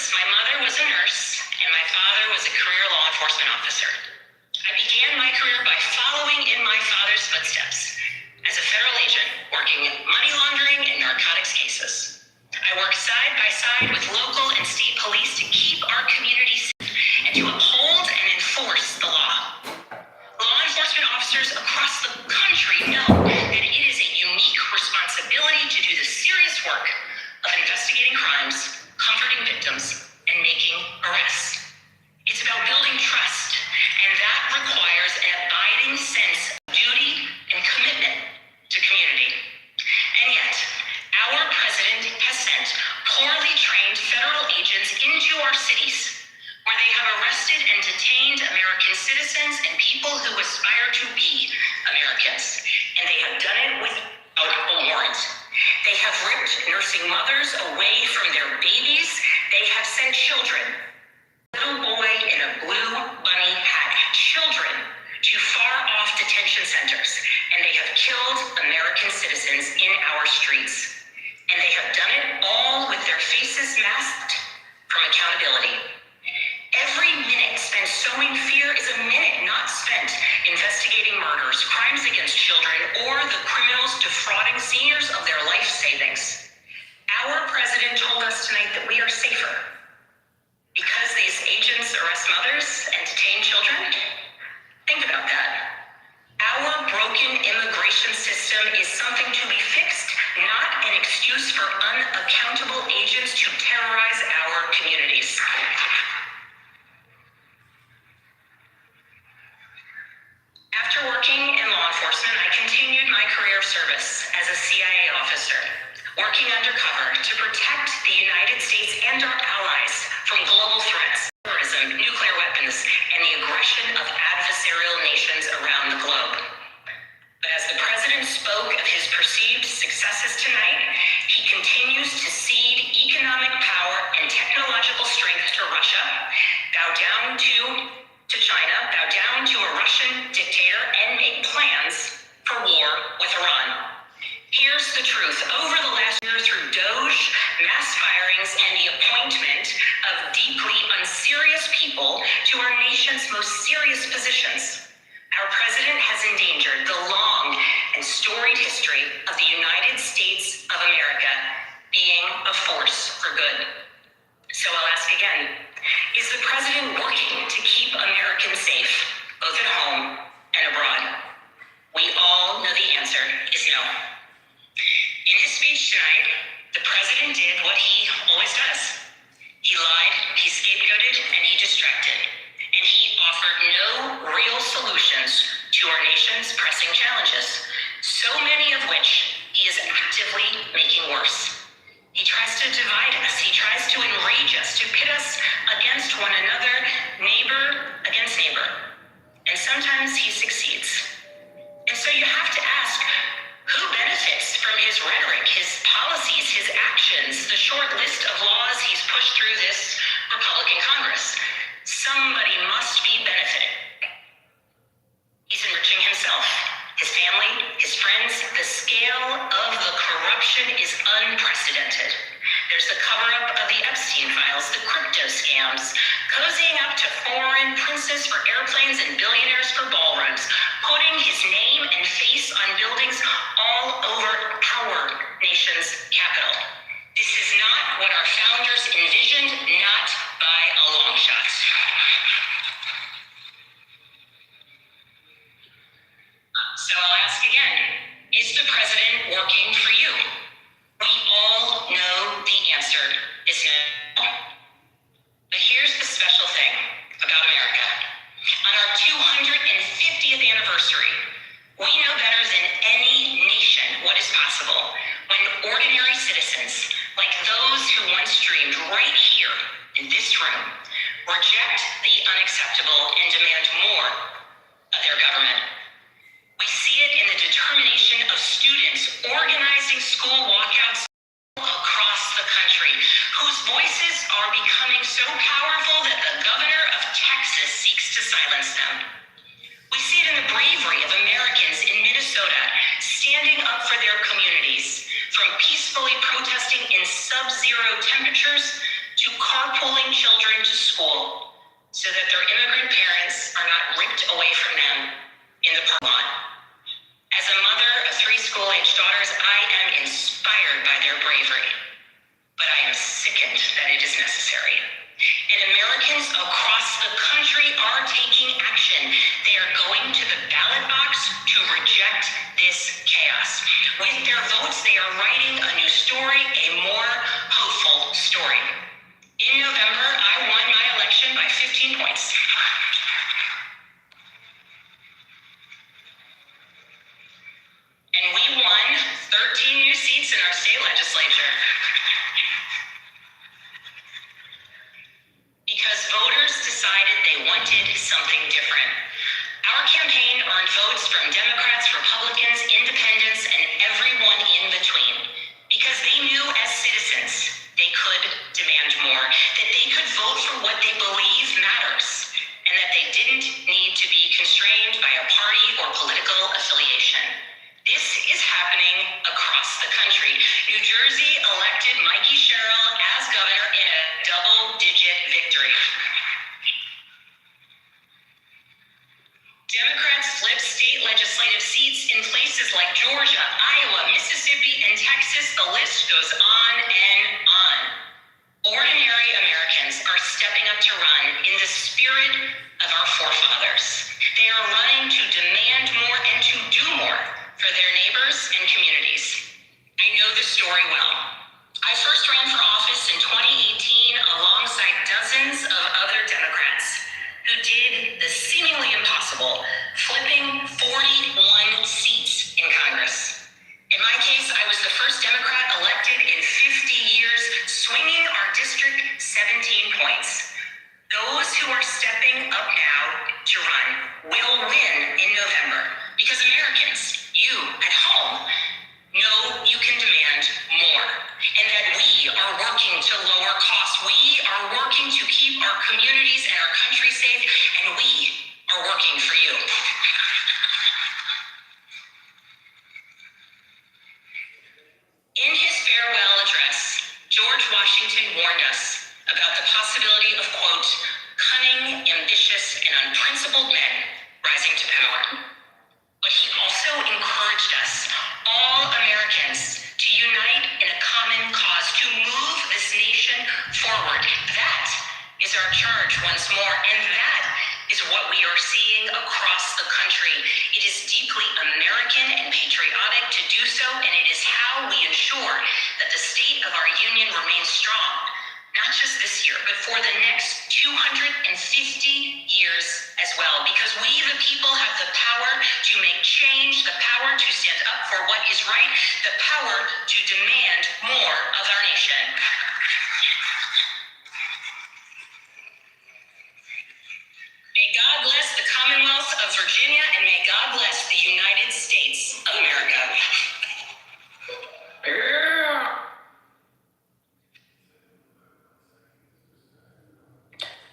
origins. My mother was a nurse, and my father was a career law enforcement officer. I began my career by following in my father's footsteps as a federal agent, working money laundering and narcotics cases. I worked side by side with local and state police to keep our community safe and to uphold and enforce the law. Law enforcement officers across the country know that it is a unique responsibility to do the serious work of investigating crimes, comforting victims, and making arrests. It's about building trust, and that requires an abiding sense of duty and commitment to community. And yet, our president has sent poorly trained federal agents into our cities, where they have arrested and detained American citizens and people who aspire to be Americans. And they have done it without a warrant. They have ripped nursing mothers away from their babies. They have sent children, little boy in a blue bunny hat, children to far-off detention centers. And they have killed American citizens in our streets. And they have done it all with their faces masked from accountability. Every minute spent sowing fear is a minute not spent investigating murders, crimes against children, or the criminals defrauding seniors of their life savings. Our president told us tonight that we are safer because these agents arrest mothers and detain children. Think about that. Our broken immigration system is something to be fixed, not an excuse for unaccountable agents to terrorize our communities. After working in law enforcement, I continued my career of service as a CIA officer, working undercover to protect the United States and our allies from global threats, terrorism, nuclear weapons, and the aggression of adversarial nations around the globe. But as the president spoke of his perceived successes tonight, he continues to cede economic power and technological strength to Russia, bow down to China, bow down to a Russian dictator, and make plans for war with Iran. Here's the truth. Over the last year, through DOGE, mass firings, and the appointment of deeply unserious people to our nation's most serious positions, our president has endangered the long and storied history of the United States of America being a force for good. So I'll ask again, is the president working to keep Americans safe, both at home and abroad? We all know the answer is no. In his speech tonight, the president did what he always does. He lied, he scapegoated, and he distracted. And he offered no real solutions to our nation's pressing challenges, so many of which he is actively making worse. He tries to divide us. He tries to enrage us, to pit us against one another, neighbor against neighbor. And sometimes he succeeds. And so you have to ask, who benefits from his rhetoric, his policies, his actions, the short list of laws he's pushed through this Republican Congress? Somebody must be benefiting. He's enriching himself, his family, his friends. The scale of the corruption is unprecedented. There's the cover-up of the Epstein files, the crypto scams, cozying up to foreign princes for airplanes and billionaires for ballrooms, putting his name and face on buildings all over our nation's capital. This is not what our founders envisioned, not by a long shot. So I'll ask again, is the president working for you? We all know the answer is no. But here's the special thing about America. On our 250th anniversary, we know better than any nation what is possible when ordinary citizens, like those who once dreamed right here in this room, reject the unacceptable and demand more of their government. We see it in the determination of students organizing school walkouts across the country, whose voices are becoming so powerful that the governor of Texas seeks to silence them. We see it in the bravery of Americans in Minnesota standing up for their communities, from peacefully protesting in sub-zero temperatures to carpooling children to school so that their immigrant parents are not ripped away from them in the parking lot. As a mother of 3 school-aged daughters, I am inspired by their bravery, but I am sickened that it is necessary. And Americans across the country are taking action. They are going to the ballot box to reject this chaos. With their votes, they are writing a new story, a more hopeful story. In November, I won my election by 15 points. And we won 13 new seats in our state legislature. Because voters decided they wanted something different. Our campaign earned votes from Democrats, Republicans, independents, and everyone in between. Because they knew as citizens they could demand more, that they could vote for what they believe matters, and that they didn't need to be constrained by a party or political affiliation. This is happening across the country. New Jersey elected Mikey Sherrill as governor in a double-digit victory. Democrats flipped state legislative seats in places like Georgia, Iowa, Mississippi, and Texas. The list goes on and on. Ordinary Americans are stepping up to run in the spirit of our forefathers. They are running to demand more and to do more for their neighbors and communities. I know the story well. I first ran for office in 2018 alongside dozens of other Democrats who did the seemingly impossible, flipping 41 seats in Congress. In my case, I was the first Democrat elected in 50 years, swinging our district 17 points. Those who are stepping up now to run will win in November because Americans, you at home, know you can demand more, and that we are working to lower costs. We are working to keep our communities and our country safe, and we are working for you. In his farewell address, George Washington warned us about the possibility of, quote, cunning, ambitious, and unprincipled men rising to power. But he also encouraged us, all Americans, to unite in a common cause, to move this nation forward. That is our charge once more, and that is what we are seeing across the country. It is deeply American and patriotic to do so, and it is how we ensure that the state of our union remains strong, not just this year, but for the next 250 years as well, because we, the people, have the power to make change, the power to stand up for what is right, the power to demand more of our nation. May God bless the Commonwealth of Virginia, and may God bless the United States of America.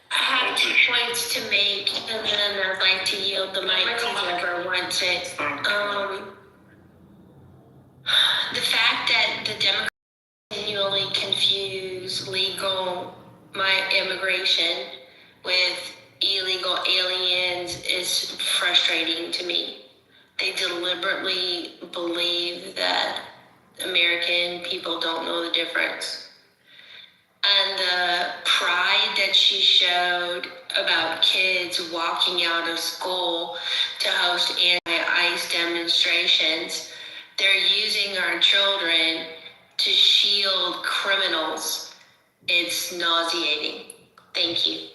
I have 2 points to make, and then I'd like to yield the mic to whoever wants it. The fact that the Democrats continually confuse legal immigration with illegal aliens is frustrating to me. They deliberately believe that American people don't know the difference. And the pride that she showed about kids walking out of school to host anti-ICE demonstrations, they're using our children to shield criminals. It's nauseating. Thank you.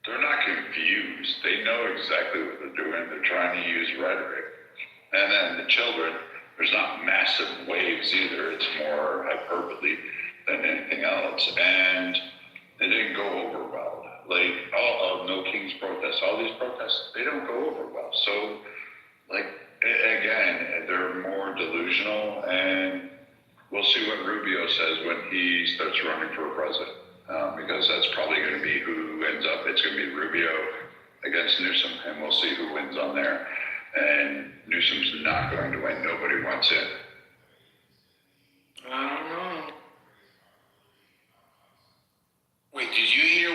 They're not confused. They know exactly what they're doing. They're trying to use rhetoric. And then the children, there's not massive waves either. It's more hyperbole than anything else. And it didn't go over well. Like, No King's protests, all these protests, they don't go over well. So, again, they're more delusional, and we'll see what Rubio says when he starts running for president. Because that's probably going to be who ends up. It's going to be Rubio against Newsom, and we'll see who wins on there. And Newsom's not going to win. Nobody wants it. I don't know.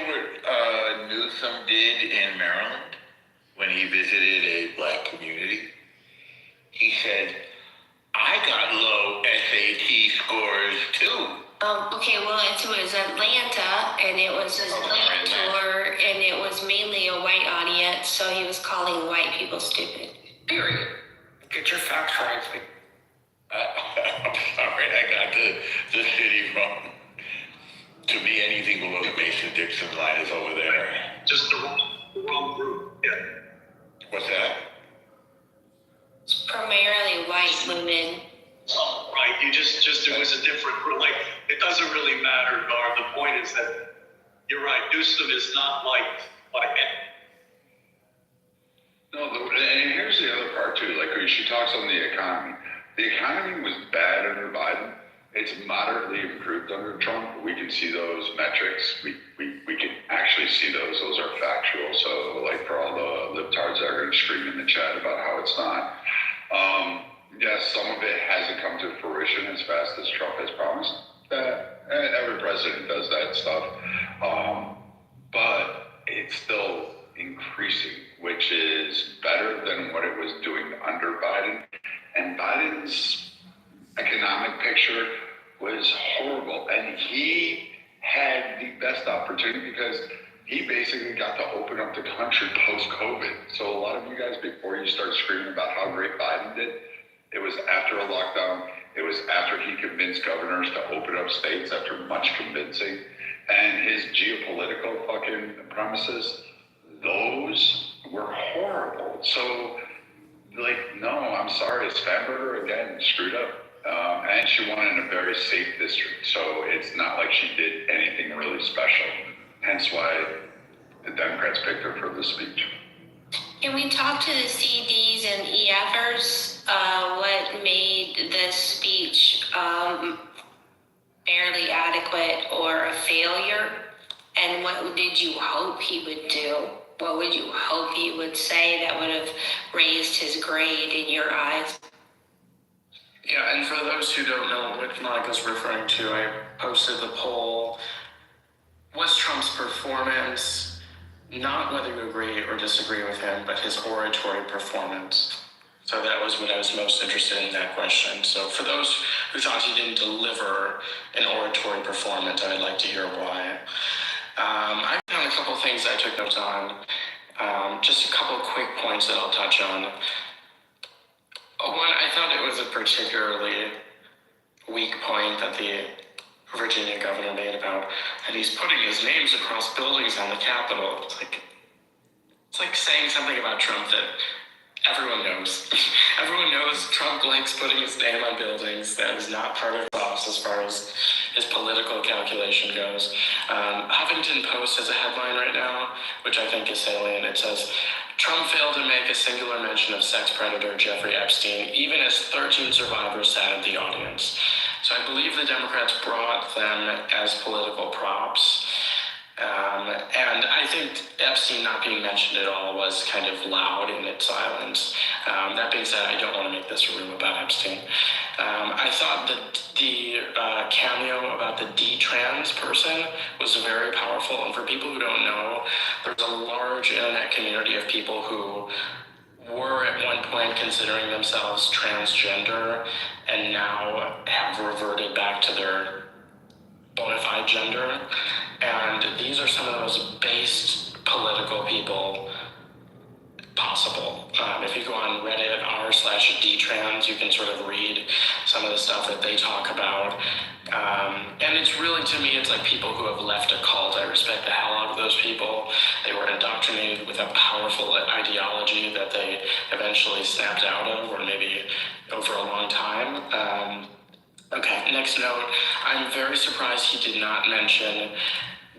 what Newsom did in Maryland when he visited a black community? He said, I got low SAT scores too. Okay, well, it was Atlanta, and it was his Atlanta tour, and it was mainly a white audience, so he was calling white people stupid. Period. Get your facts right. I'm sorry, I got the city wrong. To me, anything below the Mason-Dixon line is over there. Just the wrong group. Yeah. What's that? It's primarily white women. Right. You just it was a different group. Like, it doesn't really matter, Gar. The point is that you're right. Newsom is not liked by any. No, and here's the other part too. Like, she talks on the economy. The economy was bad under Biden. It's moderately improved under Trump. We can see those metrics. We can actually see those. Those are factual. So, like, for all the libtards that are going to scream in the chat about how it's not. Yes, some of it hasn't come to fruition as fast as Trump has promised. Every president does that stuff. But it's still increasing, which is better than what it was doing under Biden. And Biden's economic picture was horrible. And he had the best opportunity because he basically got to open up the country post-COVID. So a lot of you guys, before you start screaming about how great Biden did, it was after a lockdown. It was after he convinced governors to open up states after much convincing. And his geopolitical fucking promises, those were horrible. So, like, no, I'm sorry. Spanberger, again, screwed up. And she won in a very safe district. So it's not like she did anything really special. Hence why the Democrats picked her for the speech. Can we talk to the CDs and EFers? What made this speech barely adequate or a failure? And what did you hope he would do? What would you hope he would say that would have raised his grade in your eyes? Yeah, and for those who don't know what Monica's referring to, I posted the poll. Was Trump's performance, not whether you agree or disagree with him, but his oratory performance? So that was what I was most interested in that question. So for those who thought he didn't deliver an oratory performance, I'd like to hear why. I found a couple things I took notes on. Just a couple quick points that I'll touch on. One, I thought it was a particularly weak point that the Virginia governor made about that he's putting his names across buildings on the Capitol. It's like saying something about Trump that everyone knows. Everyone knows Trump likes putting his name on buildings. That is not part of his office as far as his political calculation goes. Huffington Post has a headline right now, which I think is salient. It says, Trump failed to make a singular mention of sex predator Jeffrey Epstein, even as 13 survivors sat in the audience. So I believe the Democrats brought them as political props. And I think Epstein not being mentioned at all was kind of loud in its silence. That being said, I don't want to make this a room about Epstein. I thought that the cameo about the D-trans person was very powerful. And for people who don't know, there's a large internet community of people who were at one point considering themselves transgender and now have reverted back to their bona fide gender. And these are some of the most based political people possible. If you go on Reddit r/dtrans, you can sort of read some of the stuff that they talk about. And it's really, to me, it's like people who have left a cult. I respect the hell out of those people. They were indoctrinated with a powerful ideology that they eventually snapped out of, or maybe over a long time. Okay, next note. I'm very surprised he did not mention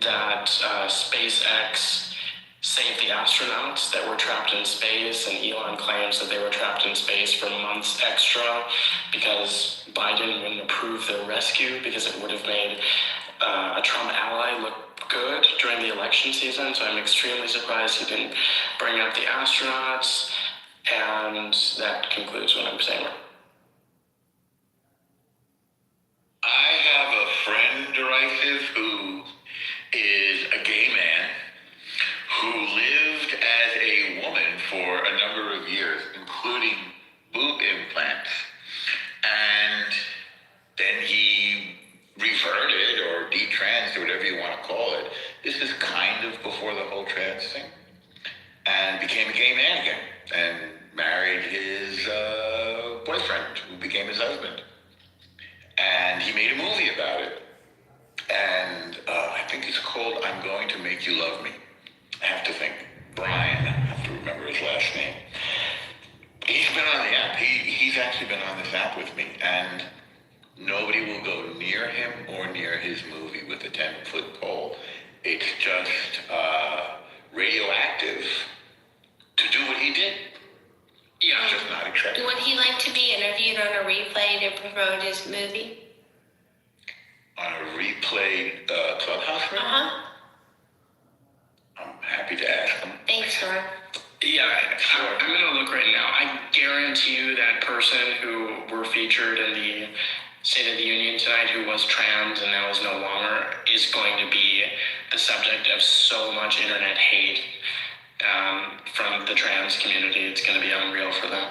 that SpaceX saved the astronauts that were trapped in space, and Elon claims that they were trapped in space for months extra because Biden wouldn't approve their rescue because it would have made a Trump ally look good during the election season. So I'm extremely surprised he didn't bring up the astronauts, and that concludes what I'm saying. I have a friend, Derisive, who is against gay man who lived as a woman for a number of years, including boob implants. And then he reverted or detransed or whatever you want to call it. This is kind of before the whole trans thing. And became a gay man again. And married his boyfriend, who became his husband. And he made a movie about it. And I think it's called I'm Going to Make You Love Me. I have to think. Brian, I have to remember his last name. He's been on the app. He's actually been on this app with me. And nobody will go near him or near his movie with a 10-foot pole. It's just radioactive to do what he did. Yeah. It's just not acceptable. Would he like to be interviewed on a replay to promote his movie? On a replay Clubhouse room? Uh-huh. I'm happy to ask him. Thanks, Nora. Yeah, I'm going to look right now. I guarantee you that person who were featured in the State of the Union tonight, who was trans and now is no longer, is going to be the subject of so much internet hate from the trans community. It's going to be unreal for them.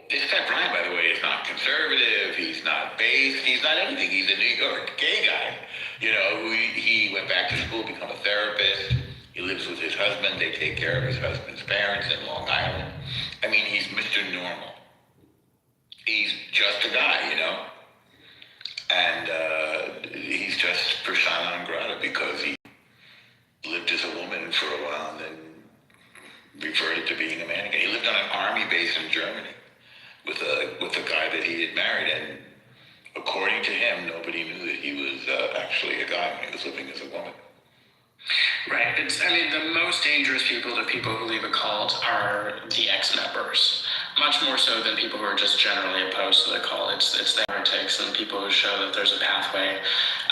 This guy Brian, by the way, is not conservative. He's not based. He's not anything. He's a New York gay guy. You know, he went back to school, become a therapist. He lives with his husband. They take care of his husband's parents in Long Island. I mean, he's Mr. Normal. He's just a guy, you know? And he's just persona non grata because he lived as a woman for a while and then reverted to being a man again. He lived on an army base in Germany with a guy that he had married, and according to him, nobody knew that he was actually a guy when he was living as a woman. Right. The most dangerous people to people who leave a cult are the ex-members. Much more so than people who are just generally opposed to the cult. It's the heretics and people who show that there's a pathway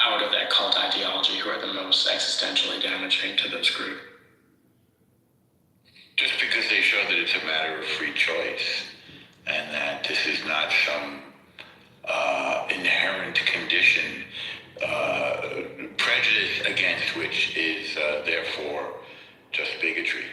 out of that cult ideology who are the most existentially damaging to this group. Just because they show that it's a matter of free choice and that this is not some inherent condition, prejudice against which is therefore just bigotry.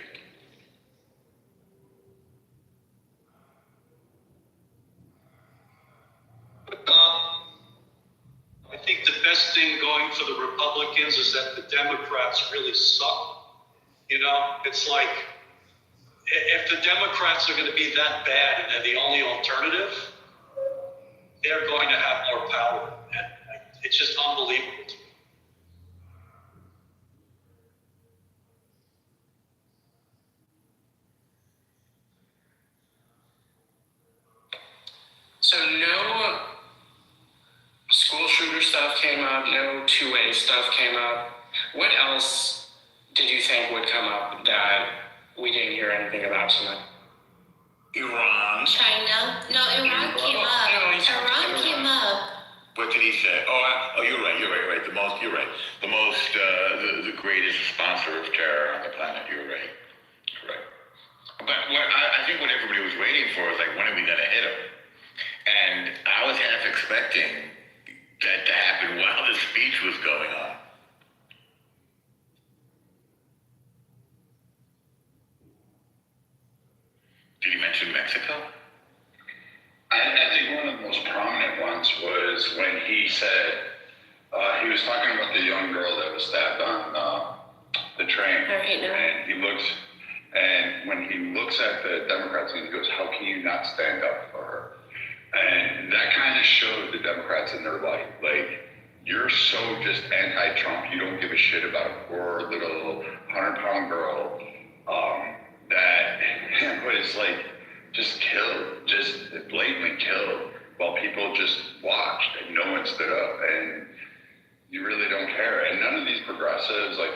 I think the best thing going for the Republicans is that the Democrats really suck. You know, it's like, if the Democrats are going to be that bad and they're the only alternative, they're going to have more power. And it's just unbelievable to me. So no school shooter stuff came up, no two-way stuff came up. What else did you think would come up that we didn't hear anything about tonight? Iran. China? No, Iran came up. Iran came up. What did he say? You're right. The greatest sponsor of terror on the planet. You're right. But I think what everybody was waiting for was like, when are we going to hit him? And I was half expecting that to happen while the speech was going on. Did he mention Mexico? I think one of the most prominent ones was when he said, he was talking about the young girl that was stabbed on the train. Right, no. And when he looks at the Democrats and he goes, how can you not stand up for her? And that kind of showed the Democrats in their light. Like, you're so just anti-Trump. You don't give a shit about a poor little 100-pound girl that was like just killed, just blatantly killed, while people just watched and no one stood up. And you really don't care. And none of these progressives, like,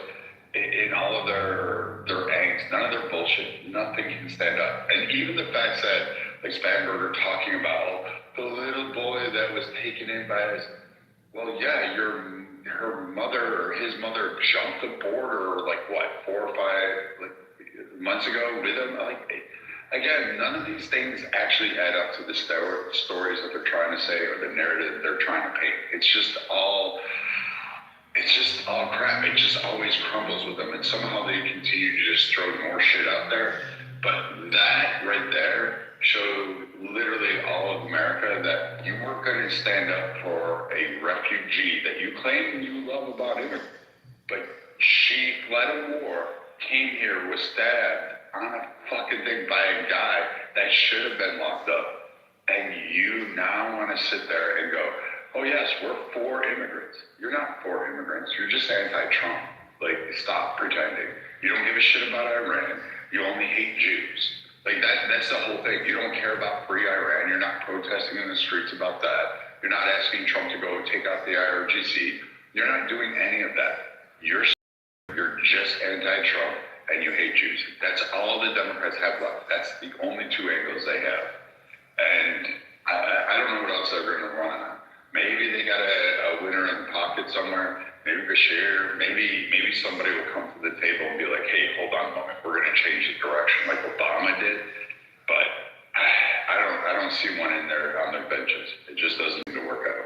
in all of their angst, none of their bullshit, nothing can stand up. And even the fact that, like, Spanberger talking about the little boy that was taken in by his, well, yeah, her mother or his mother jumped the border, like, what, 4 or 5 months ago with him? Like, again, none of these things actually add up to the stories that they're trying to say or the narrative they're trying to paint. It's just all it's just all crap. It just always crumbles with them, and somehow they continue to just throw more shit out there. But that right there showed literally all of America that you weren't going to stand up for a refugee that you claim you love about immigrants. But she fled a war, came here, was stabbed on a fucking thing by a guy that should have been locked up. And you now want to sit there and go, oh yes, we're for immigrants. You're not for immigrants. You're just anti-Trump. Like, stop pretending. You don't give a shit about Iran. You only hate Jews. Like, that's the whole thing. You don't care about free Iran. You're not protesting in the streets about that. You're not asking Trump to go take out the IRGC. You're not doing any of that. You're just anti-Trump and you hate Jews. That's all the Democrats have left. That's the only two angles they have. And I don't know what else they're going to run on. Maybe they got a winner in the pocket somewhere. Maybe Bashir. Maybe somebody will come to the table and be like, hey, hold on a moment. We're going to change the direction like Obama did. But I don't see one in there on their benches. It just doesn't seem to work out.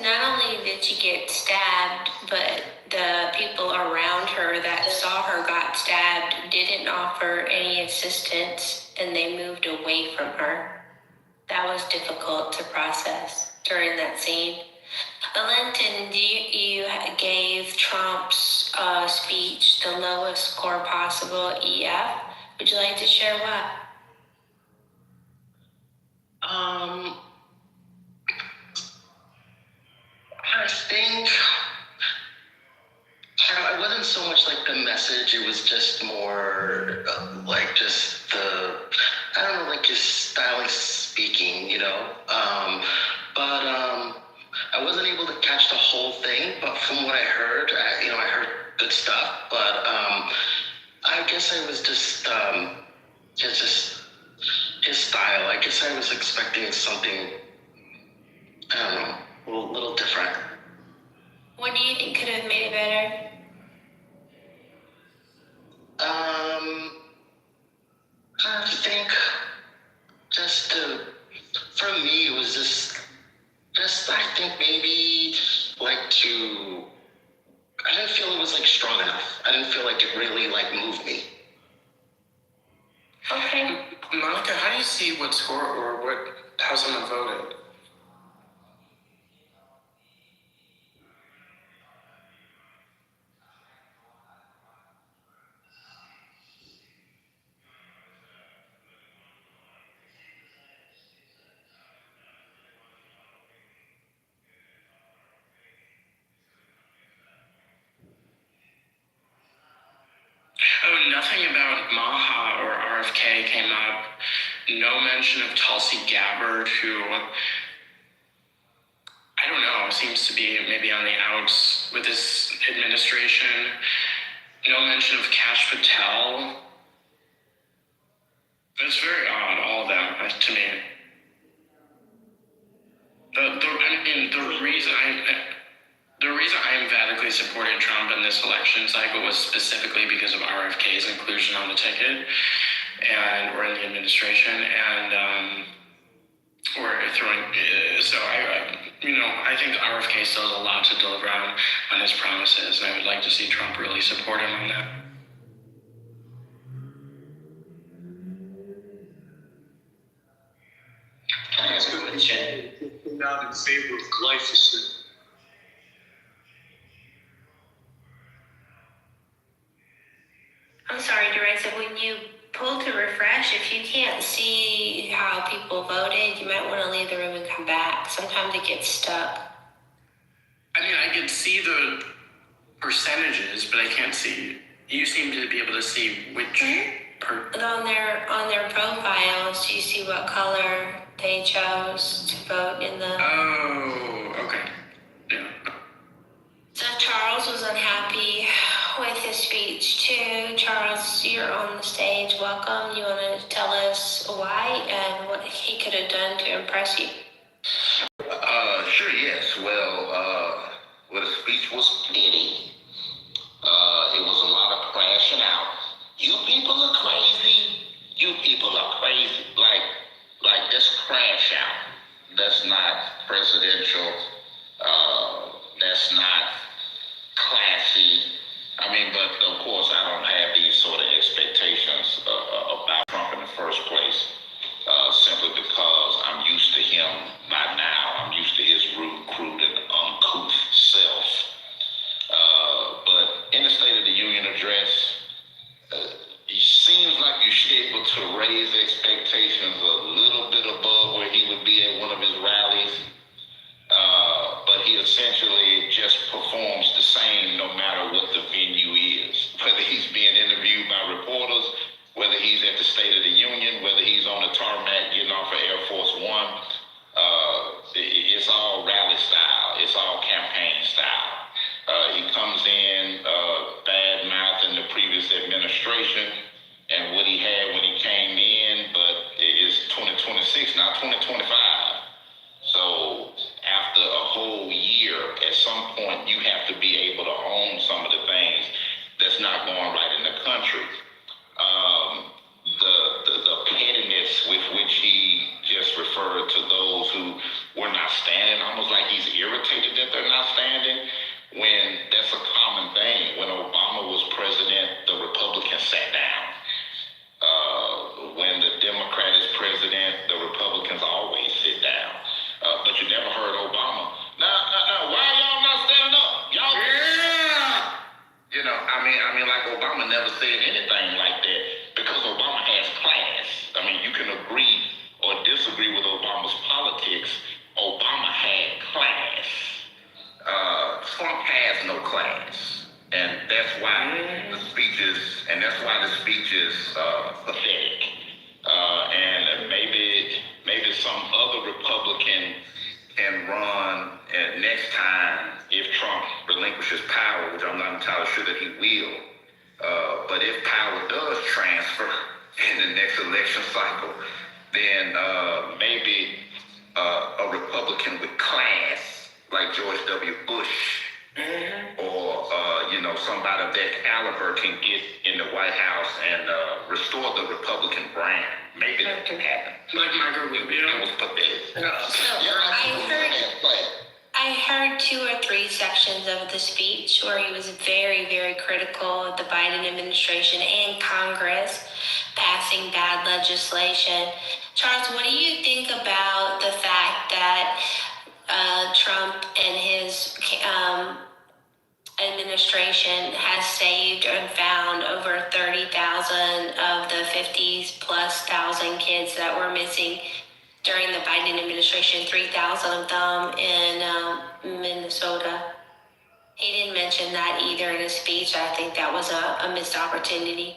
Not only did she get stabbed, but the people around her that saw her got stabbed didn't offer any assistance, and they moved away from her. That was difficult to process during that scene. Linton, you gave Trump's speech the lowest score possible, EF. Would you like to share what? I think it wasn't so much like the message, it was just more like just the, I don't know, like his style of speaking, you know? But I wasn't able to catch the whole thing, but from what I heard, I heard good stuff, but I guess I was just his style. I guess I was expecting something, I don't know, a little different. What do you think could have made it better? I think for me, it was just I think maybe like I didn't feel it was like strong enough. I didn't feel like it really like moved me. Okay. Monica, how do you see what score or how someone voted? Oh, nothing about Maha or RFK came up. No mention of Tulsi Gabbard, who, I don't know, seems to be maybe on the outs with this administration. No mention of Kash Patel. It's very odd, all of them, to me. The reason I emphatically supported Trump in this election cycle was specifically because of RFK's inclusion on the ticket or in the administration, and I think RFK still has a lot to deliver on his promises, and I would like to see Trump really support him on that. Can I ask a question? Came out in favor of glyphosate. I'm sorry, Teresa, when you pull to refresh, if you can't see how people voted, you might want to leave the room and come back. Sometimes it gets stuck. I mean, I can see the percentages, but I can't see. You seem to be able to see which On their profiles, you see what color they chose to vote in the... Oh, okay. Yeah. So Charles was unhappy with his speech too. Charles, you're on the stage. Welcome. You want to tell us why and what he could have done to impress you? Sure, yes. Well, the speech was pity. It was a lot of crashing out. You people are crazy. You people are crazy. Like just crash out. presidential. That's not classy. I mean, but of course, I don't have these sort of expectations about Trump in the first place, simply because I'm used to him by now. I'm used to his rude, crude, and uncouth self. But in the State of the Union address, it seems like you should be able to raise expectations a little bit above where he would be at one of his rallies. But he essentially just performs the same no matter what the venue is. Whether he's being interviewed by reporters, whether he's at the State of the Union, whether he's on the tarmac getting off of Air Force One, it's all rally style. It's all campaign style. He comes in bad-mouthing the previous administration and what he had when he came in, but it's 2026, now 2025. So after a whole year, at some point, you have to be able to own some of the things that's not going right in the country. The pettiness with which he just referred to those who were not standing, almost like he's irritated that they're not standing, when that's a common thing. When Obama was president, the Republicans sat down. When the Democrat is president, the Republicans always sit down. But you never heard Obama. No, why y'all not standing up? Y'all, yeah. You know, I mean, like Obama never said anything like that because Obama has class. I mean, you can agree or disagree with Obama's politics. Obama had class. Trump has no class, and that's why the speech is pathetic. And maybe some other Republican can run next time if Trump relinquishes power, which I'm not entirely sure that he will. But if power does transfer in the next election cycle, then maybe a Republican with class like George W. Bush or somebody of that caliber can get in the White House and restore the Republican brand. Maybe that can happen. Like Marco Rubio. It was pathetic. I heard 2 or 3 sections of the speech where he was very, very critical of the Biden administration and Congress passing bad legislation. Charles, what do you think about the fact that Trump and his administration has saved and found over 30,000 of the 50,000+ kids that were missing during the Biden administration, 3,000 of them in Minnesota? He didn't mention that either in his speech. I think that was a missed opportunity.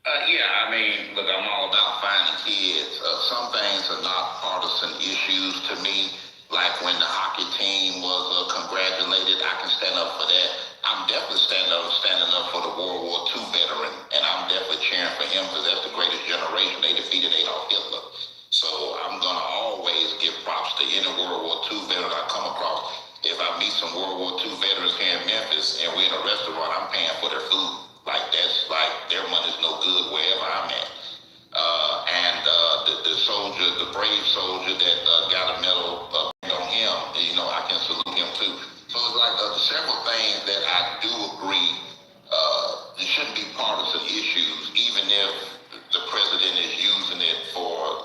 Yeah, I mean, look, I'm all about finding kids. Some things are not partisan issues to me. Like when the hockey team was congratulated, I can stand up for that. I'm definitely standing up for the World War II veteran, and I'm definitely cheering for him because that's the greatest generation. They defeated Adolf Hitler. So I'm going to always give props to any World War II veteran I come across. If I meet some World War II veterans here in Memphis and we're in a restaurant, I'm paying for their food. Like that's like their money's no good wherever I'm at. The soldier, the brave soldier that got a medal on him, I can salute him too. So it's like several things that I do agree it shouldn't be partisan issues, even if the president is using it for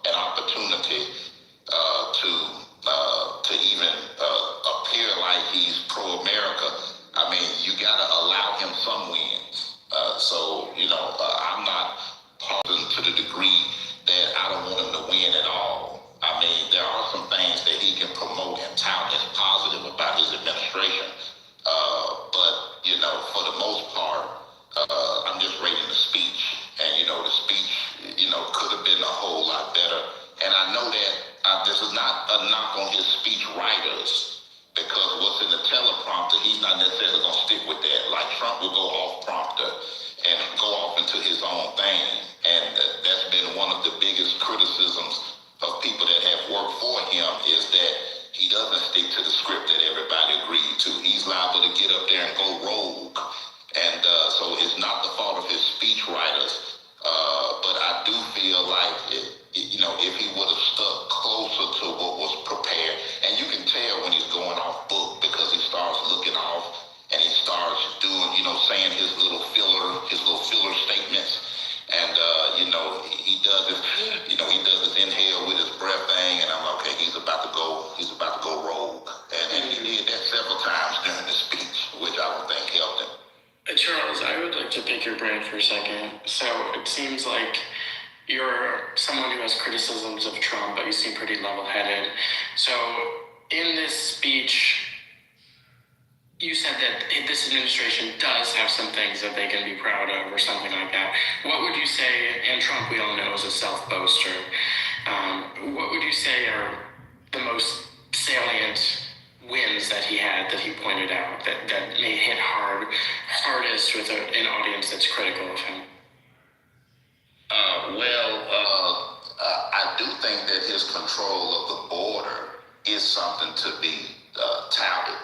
an opportunity to even appear like he's pro-America. I mean, you got to allow him some wins. I'm not partisan to the degree that I don't want him to win at all. I mean, there are some things that he can promote and tout as positive about his administration. But for the most part, I'm just rating the speech. And, the speech, could have been a whole lot better. And I know that this is not a knock on his speech writers, because what's in the teleprompter, he's not necessarily going to stick with that. Like Trump will go off prompter and go off into his own thing. And that's been one of the biggest criticisms of people that have worked for him, is that he doesn't stick to the script that everybody agreed to. He's liable to get up there and go rogue. And so it's not the fault of his speech writers. But I do feel like, if he would have stuck closer to what was prepared pick your brain for a second. So it seems like you're someone who has criticisms of Trump, but you seem pretty level-headed. So in this speech, you said that this administration does have some things that they can be proud of or something like that. What would you say, and Trump we all know is a self-boaster, what would you say are the most salient wins that he had that he pointed out that may hit hardest with an audience that's critical of him? I do think that his control of the border is something to be touted.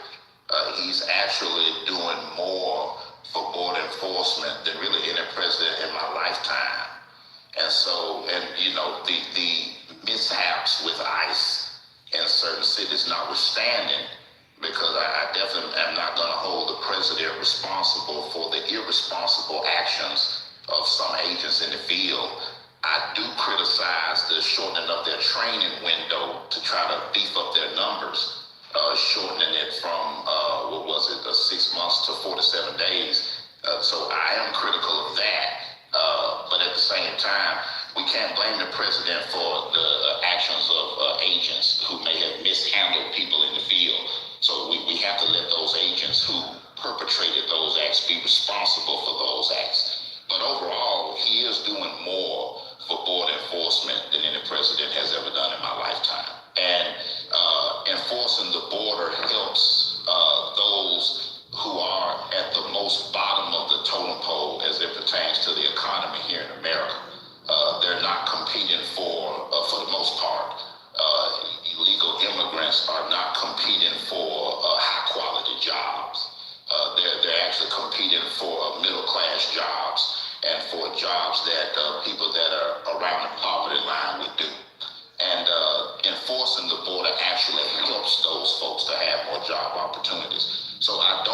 He's actually doing more for border enforcement than really any president in my lifetime. And so, the mishaps with ICE in certain cities notwithstanding, because I definitely am not going to hold the president responsible for the irresponsible actions of some agents in the field. I do criticize the shortening of their training window to try to beef up their numbers, shortening it from, 6 months to 47 days. So I am critical of that. But at the same time, we can't blame the president for the actions of agents who may have mishandled people in the field. So we have to let those agents who perpetrated those acts be responsible for those acts. But overall, he is doing more for border enforcement than any president has ever done in my lifetime. And enforcing the border helps those who are at the most bottom of the totem pole as it pertains to the economy here in America. They're not competing for the most part. Illegal immigrants are not competing for high quality jobs. They're actually competing for middle class jobs and for jobs that people that are around the poverty line would do. And enforcing the border actually helps those folks to have more job opportunities. So I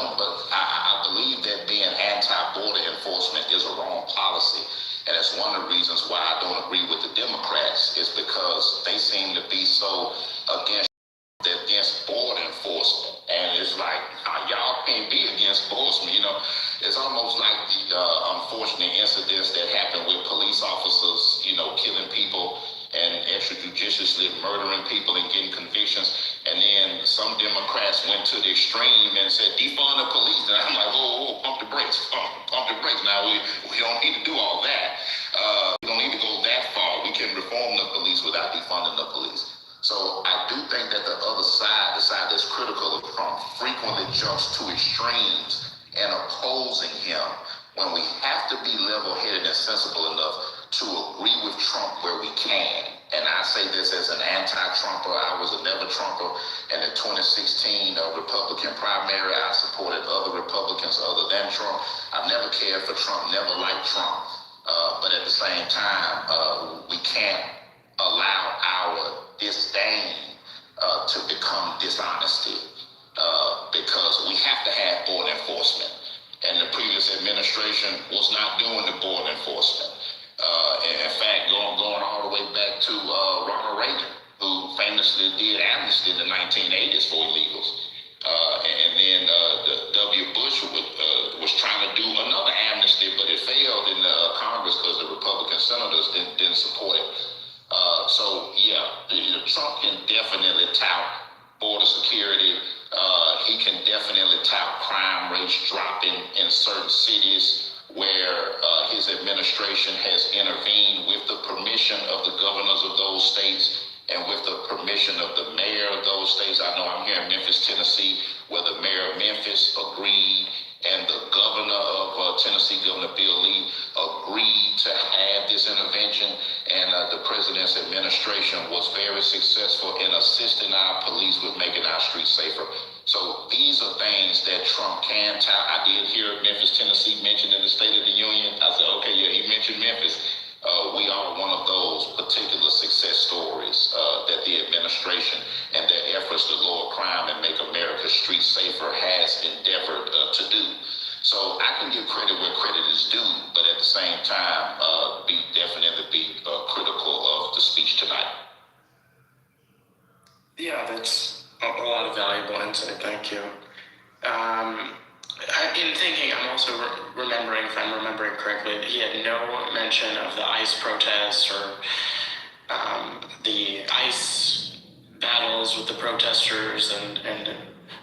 believe that being anti-border enforcement is a wrong policy. And it's one of the reasons why I don't agree with the Democrats, is because they seem to be so against border enforcement. And it's like, y'all can't be against enforcement, It's almost like the unfortunate incidents that happen with police officers, killing people and extrajudiciously murdering people and getting convictions. And then some Democrats went to the extreme and said, defund the police. And I'm like, whoa, pump the brakes, pump the brakes. Now, we don't need to do all that. We don't need to go that far. We can reform the police without defunding the police. So I do think that the other side, the side that's critical of Trump, frequently jumps to extremes in opposing him, when we have to be level-headed and sensible enough to agree with Trump where we can. And I say this as an anti-Trumper. I was a never-Trumper. In the 2016 Republican primary, I supported other Republicans other than Trump. I've never cared for Trump, never liked Trump. But at the same time, we can't allow our disdain to become dishonesty, because we have to have border enforcement. And the previous administration was not doing the border enforcement. In fact, going all the way back to Ronald Reagan, who famously did amnesty in the 1980s for illegals. And then W. Bush was trying to do another amnesty, but it failed in the Congress because the Republican senators didn't support it. Trump can definitely tout border security. He can definitely tout crime rates dropping in certain cities where his administration has intervened with the permission of the governors of those states and with the permission of the mayor of those states. I know I'm here in Memphis, Tennessee, where the mayor of Memphis agreed and the governor of Tennessee, Governor Bill Lee, agreed to have this intervention. And the president's administration was very successful in assisting our police with making our streets safer. So these are things that Trump can tout. I did hear Memphis, Tennessee mentioned in the State of the Union. I said, okay, yeah, he mentioned Memphis. We are one of those particular success stories that the administration and their efforts to lower crime and make America's streets safer has endeavored to do. So I can give credit where credit is due, but at the same time, definitely be critical of the speech tonight. Yeah, that's a lot of valuable insight. Thank you. In thinking, I'm also remembering, if I'm remembering correctly, that he had no mention of the ICE protests or the ICE battles with the protesters and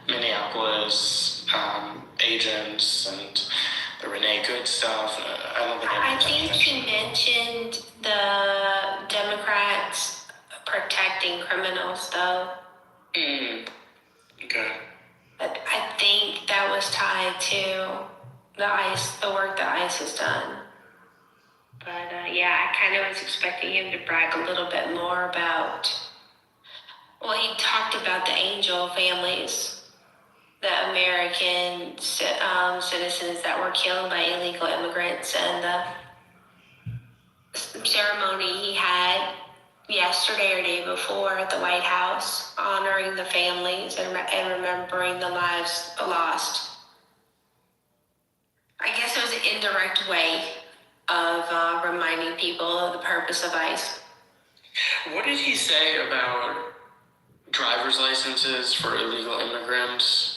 Minneapolis agents and the Renee Good stuff. I don't think I think he mentioned the Democrats protecting criminals, though. Okay. But I think that was tied to the work that ICE has done. But yeah, I kind of was expecting him to brag a little bit more about. Well, he talked about the angel families, the American citizens that were killed by illegal immigrants, and the ceremony he had yesterday or day before at the White House, honoring the families and remembering the lives lost. I guess it was an indirect way of reminding people of the purpose of ICE. What did he say about driver's licenses for illegal immigrants?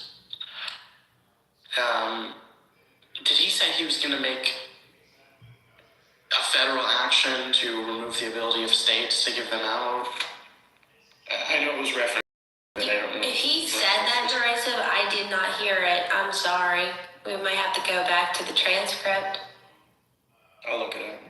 Did he say he was going to make a federal action to remove the ability of states to give them out? I know it was referenced, but I don't know. If he said that, derisive, I did not hear it. I'm sorry. We might have to go back to the transcript. I'll look it up.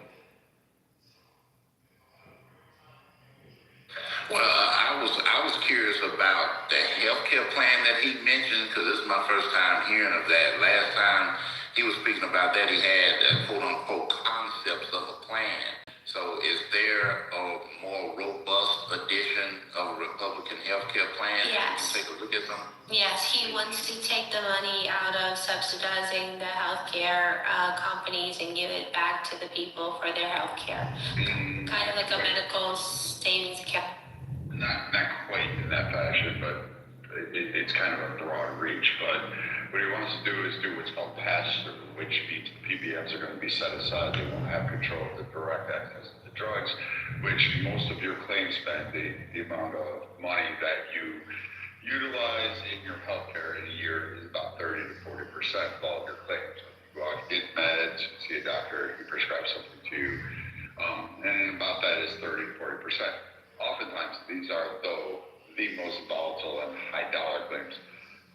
Well, I was curious about the healthcare plan that he mentioned, because this is my first time hearing of that. Last time he was speaking about that, he had quote unquote concepts of a plan. So is there a more robust edition of a Republican healthcare plan? Yes. You can take a look at them. Yes, he wants to take the money out of subsidizing the healthcare companies and give it back to the people for their healthcare. Kind of like a medical savings account. Not quite in that fashion, but it's kind of a broad reach. But what he wants to do is do what's called pass-through, which means the PBMs are going to be set aside. They won't have control of the direct access to the drugs, which most of your claims spend, the amount of money that you utilize in your healthcare in a year is about 30 to 40% of all of your claims. You go out, get meds, see a doctor, he prescribes something to you, and about that is 30 to 40%. Oftentimes, these are, though, the most volatile and high-dollar claims.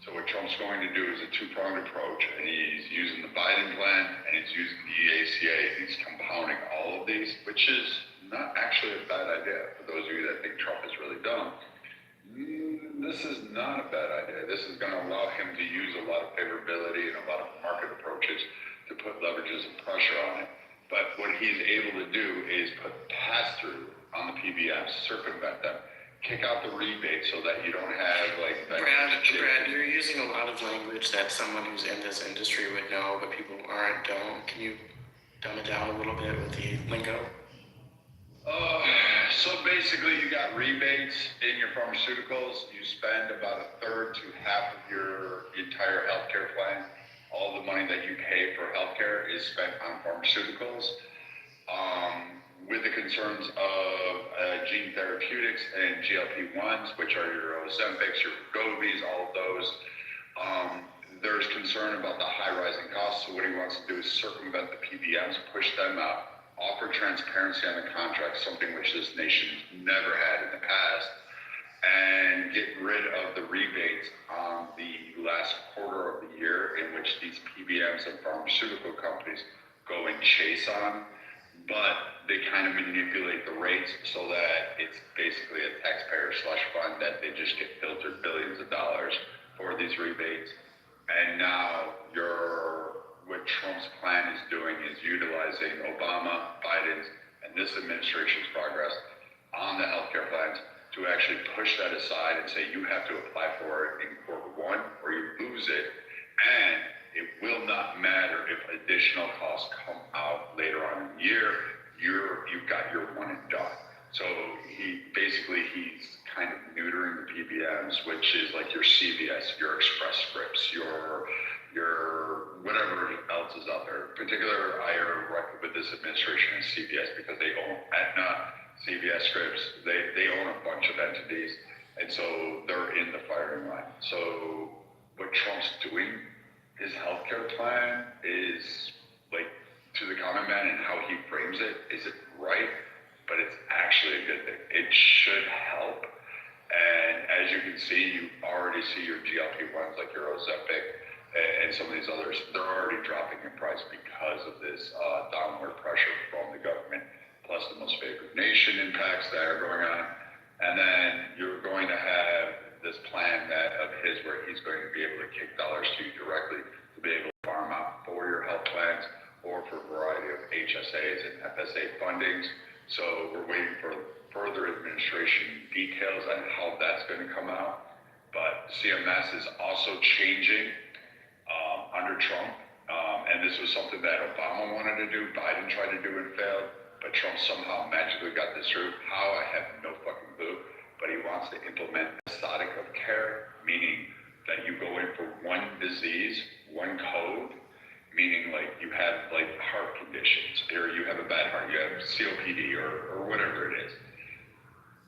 So what Trump's going to do is a two-pronged approach, and he's using the Biden plan, and he's using the ACA. He's compounding all of these, which is not actually a bad idea. For those of you that think Trump is really dumb, this is not a bad idea. This is going to allow him to use a lot of favorability and a lot of market approaches to put leverages and pressure on it. But what he's able to do is put pass-through on the PBMs, circumvent them, kick out the rebate so that you don't have like that. Brad, you're using a lot of language that someone who's in this industry would know, but people don't. Can you dumb it down a little bit with the lingo? So basically, you got rebates in your pharmaceuticals. You spend about a third to half of your entire healthcare plan. All the money that you pay for healthcare is spent on pharmaceuticals. With the concerns of gene therapeutics and GLP-1s, which are your Ozempics, your Wegovys, all of those, there's concern about the high rising costs. So what he wants to do is circumvent the PBMs, push them out, offer transparency on the contract, something which this nation never had in the past, and get rid of the rebates on the last quarter of the year in which these PBMs and pharmaceutical companies go and chase on. But they kind of manipulate the rates so that it's basically a taxpayer slush fund that they just get filtered billions of dollars for these rebates. And now what Trump's plan is doing is utilizing Obama, Biden's, and this administration's progress on the healthcare plans to actually push that aside and say you have to apply for it in quarter one or you lose it. And it will not matter if additional costs come out later on in the year. You've got your one and done. So he's kind of neutering the PBMs, which is like your CVS, your Express Scripts, your whatever else is out there. In particular, I reckon with this administration is CVS because they own Aetna, CVS Scripts. They own a bunch of entities, and so they're in the firing line. So what Trump's doing his healthcare plan is like, to the common man and how he frames it, isn't right, but it's actually a good thing. It should help. And as you can see, you already see your GLP-1s like your Ozempic and some of these others, they're already dropping in price because of this downward pressure from the government, plus the most favored nation impacts that are going on. And then you're going to have this plan that of his where he's going to be able to kick dollars to you directly to be able to farm out for your health plans or for a variety of HSAs and FSA fundings. So we're waiting for further administration details on how that's going to come out. But CMS is also changing under Trump. And this was something that Obama wanted to do, Biden tried to do and failed, but Trump somehow magically got this through. How, I have no fucking clue. But he wants to implement episodic of care, meaning that you go in for one disease, one code, meaning like you have like heart conditions, or you have a bad heart, you have COPD or whatever it is.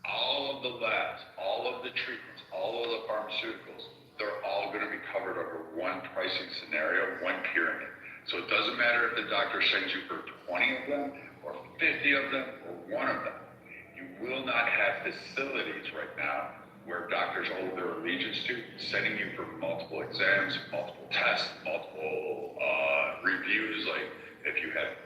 All of the labs, all of the treatments, all of the pharmaceuticals, they're all going to be covered under one pricing scenario, one pyramid. So it doesn't matter if the doctor sends you for 20 of them, or 50 of them, or one of them. You will not have facilities right now where doctors owe their allegiance to, sending you for multiple exams, multiple tests, multiple reviews. Like if you have,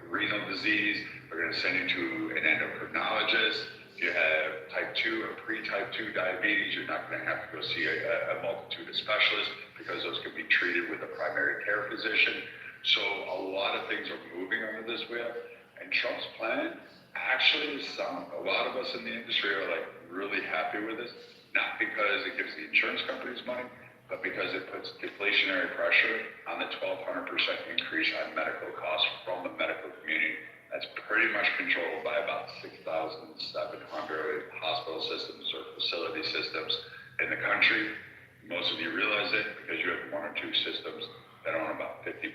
renal disease, they're going to send you to an endocrinologist. If you have type 2 or pre-type 2 diabetes, you're not going to have to go see a multitude of specialists because those can be treated with a primary care physician. So a lot of things are moving under this wheel, and Trump's plan actually is sound. A lot of us in the industry are like really happy with this, not because it gives the insurance companies money, but because it puts deflationary pressure on the 1,200% increase on medical costs from the medical community. That's pretty much controlled by about 6,700 hospital systems or facility systems in the country. Most of you realize it because you have one or two systems that own about 50%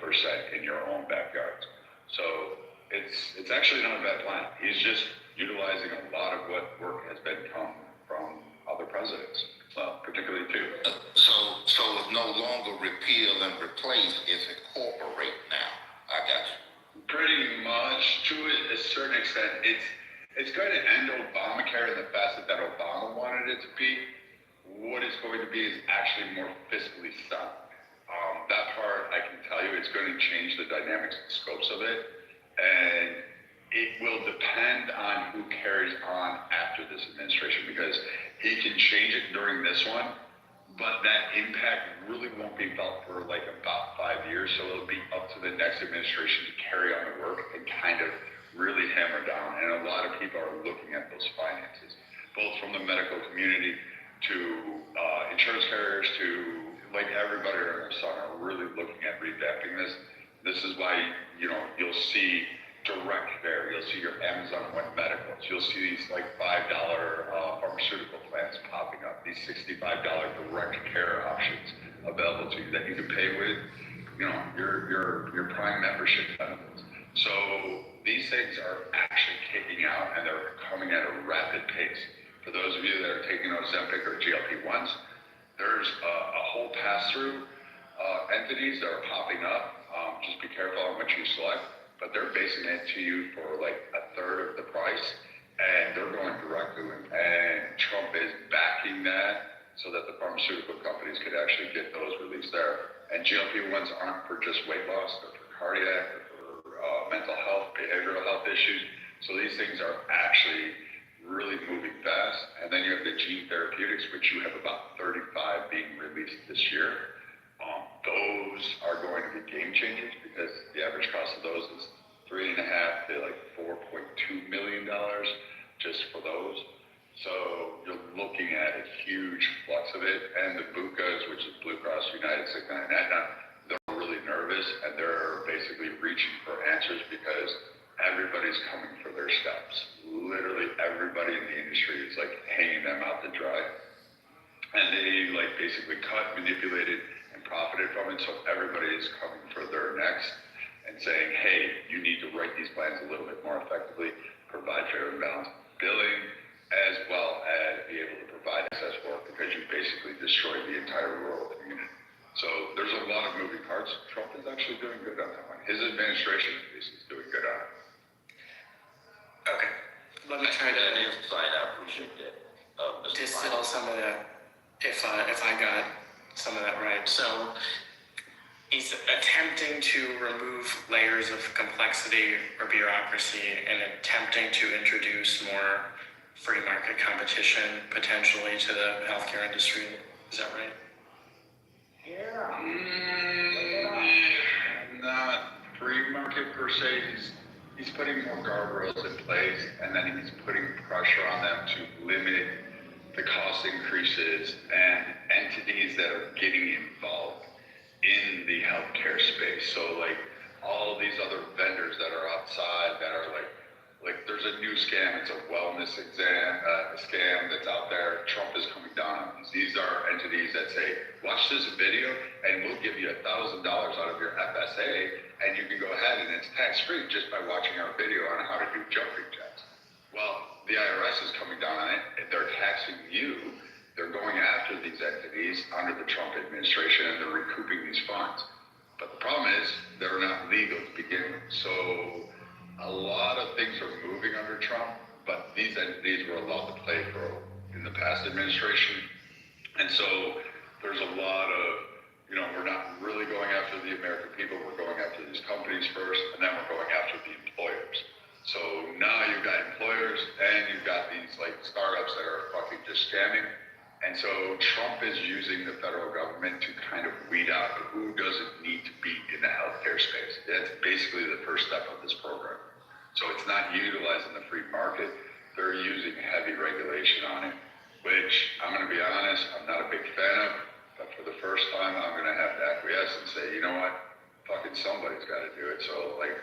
in your own backyards. So it's actually not a bad plan. He's just utilizing a lot of what work has been come from other presidents, particularly too. So it's no longer repeal and replace, it's incorporate now. I got you. Pretty much, to a certain extent, it's going to end Obamacare in the facet that Obama wanted it to be. What it's going to be is actually more fiscally sound. That part, I can tell you, it's going to change the dynamics and scopes of it. And it will depend on who carries on after this administration, because he can change it during this one, but that impact really won't be felt for like about 5 years. So it'll be up to the next administration to carry on the work and kind of really hammer down. And a lot of people are looking at those finances, both from the medical community to insurance carriers to like everybody under the sun are really looking at revamping this. This is why, you'll see direct care, you'll see your Amazon One Medicals, you'll see these like $5 pharmaceutical plans popping up, these $65 direct care options available to you that you can pay with, your Prime membership benefits. So these things are actually kicking out and they're coming at a rapid pace. For those of you that are taking Ozempic or GLP-1s, there's a whole pass-through entities that are popping up. Just be careful on what you select, but they're basing it to you for like a third of the price, and they're going direct to it. And Trump is backing that so that the pharmaceutical companies could actually get those released there. And GLP-1s aren't for just weight loss, they're for cardiac, they're for mental health, behavioral health issues. So these things are actually really moving fast. And then you have the gene therapeutics, which you have about 35 being released this year. Those are going to be game changers because the average cost of those is $3.5 to like $4.2 million just for those. So you're looking at a huge flux of it. And the BUCAs, which is Blue Cross, United, Cigna, and Aetna, they're really nervous and they're basically reaching for answers because everybody's coming for their steps. Literally everybody in the industry is like hanging them out to dry. And they like basically cut, manipulated, and profited from it. So everybody is coming for their next and saying, hey, you need to write these plans a little bit more effectively, provide fair and balanced billing, as well as be able to provide access work because you basically destroyed the entire rural community. So there's a lot of moving parts. Trump is actually doing good on that one. His administration is doing good on it. Okay. Let me try to insight. I appreciate that. Mr. distill Biden. some of that, if I got some of that right. So he's attempting to remove layers of complexity or bureaucracy and attempting to introduce more free market competition potentially to the healthcare industry. Is that right? Not free market per se. He's putting more guardrails in place, and then he's putting pressure on them to limit the cost increases and entities that are getting involved in the healthcare space. So like all of these other vendors that are outside that are like there's a new scam. It's a wellness scam that's out there. Trump is coming down on these. These are entities that say, watch this video and we'll give you $1,000 out of your FSA and you can go ahead and it's tax-free just by watching our video on how to do jumping jacks. Well, the IRS is coming down on it. They're taxing you. They're going after these entities under the Trump administration and they're recouping these funds. But the problem is they're not legal to begin with. So a lot of things are moving under Trump, but these entities were allowed to play for in the past administration. And so there's a lot of, we're not really going after the American people. We're going after these companies first, and then we're going after the employers. So now you've got employers and you've got these like startups that are fucking just scamming. And so Trump is using the federal government to kind of weed out who doesn't need to be in the healthcare space. That's basically the first step of this program. So it's not utilizing the free market. They're using heavy regulation on it, which I'm going to be honest, I'm not a big fan of. But for the first time, I'm going to have to acquiesce and say, you know what? Fucking somebody's got to do it. So like,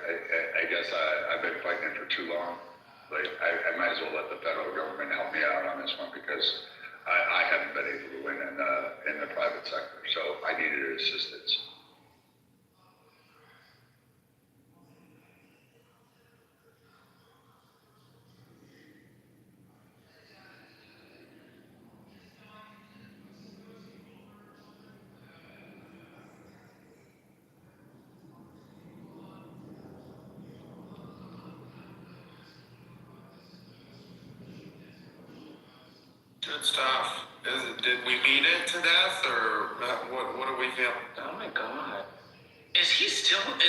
I guess I've been fighting it for too long. Like I might as well let the federal government help me out on this one because I haven't been able to win in the private sector, so I needed assistance. Good stuff. Did we beat it to death, or what do we feel? Oh my God. Is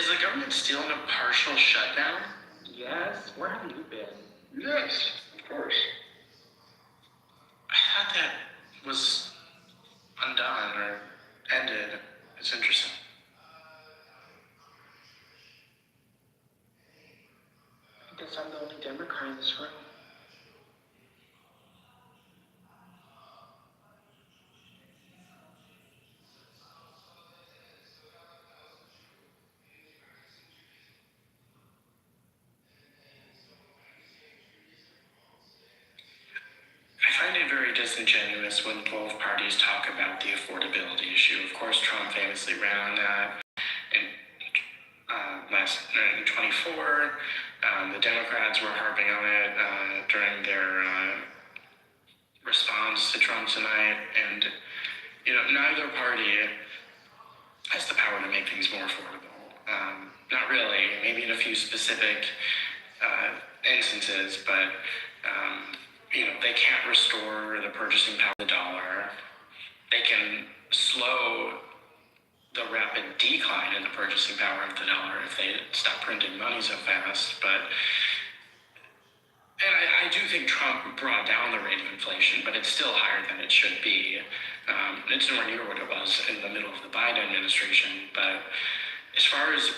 the government still in a partial shutdown? Yes. Where have you been? Yes, of course. I thought that was undone or ended. It's interesting. I guess I'm the only Democrat in this room. I find it very disingenuous when both parties talk about the affordability issue. Of course, Trump famously ran on that in 24. The Democrats were harping on it during their response to Trump tonight, and neither party has the power to make things more affordable. Not really, maybe in a few specific instances, but they can't restore the purchasing power of the dollar. They can slow the rapid decline in the purchasing power of the dollar if they stop printing money so fast. And I do think Trump brought down the rate of inflation, but it's still higher than it should be. It's nowhere near what it was in the middle of the Biden administration. But as far as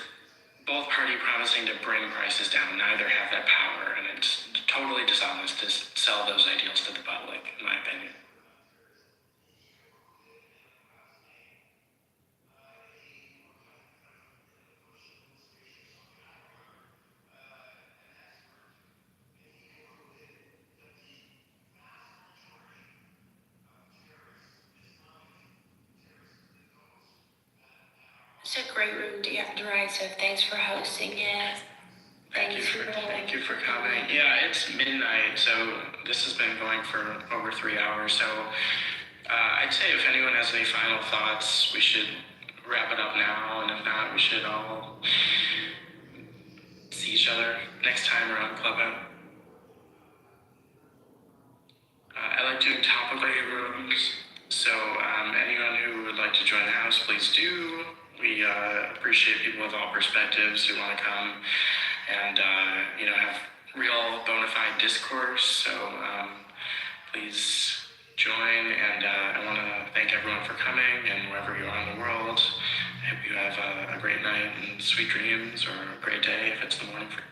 both parties promising to bring prices down, neither have that power, and it's totally dishonest to sell those ideals to the public, in my opinion. It's a great room to get right, so thanks for hosting it. Thank you for coming. Yeah, it's midnight, so this has been going for over 3 hours. So I I'd say if anyone has any final thoughts, we should wrap it up now, and if not, we should all see each other next time around Clubhouse. I like doing topical rooms, so anyone who would like to join the house, please do. We appreciate people with all perspectives who want to come and have real bona fide discourse. So please join, and I want to thank everyone for coming, and wherever you are in the world, I hope you have a great night and sweet dreams, or a great day if it's the morning for you.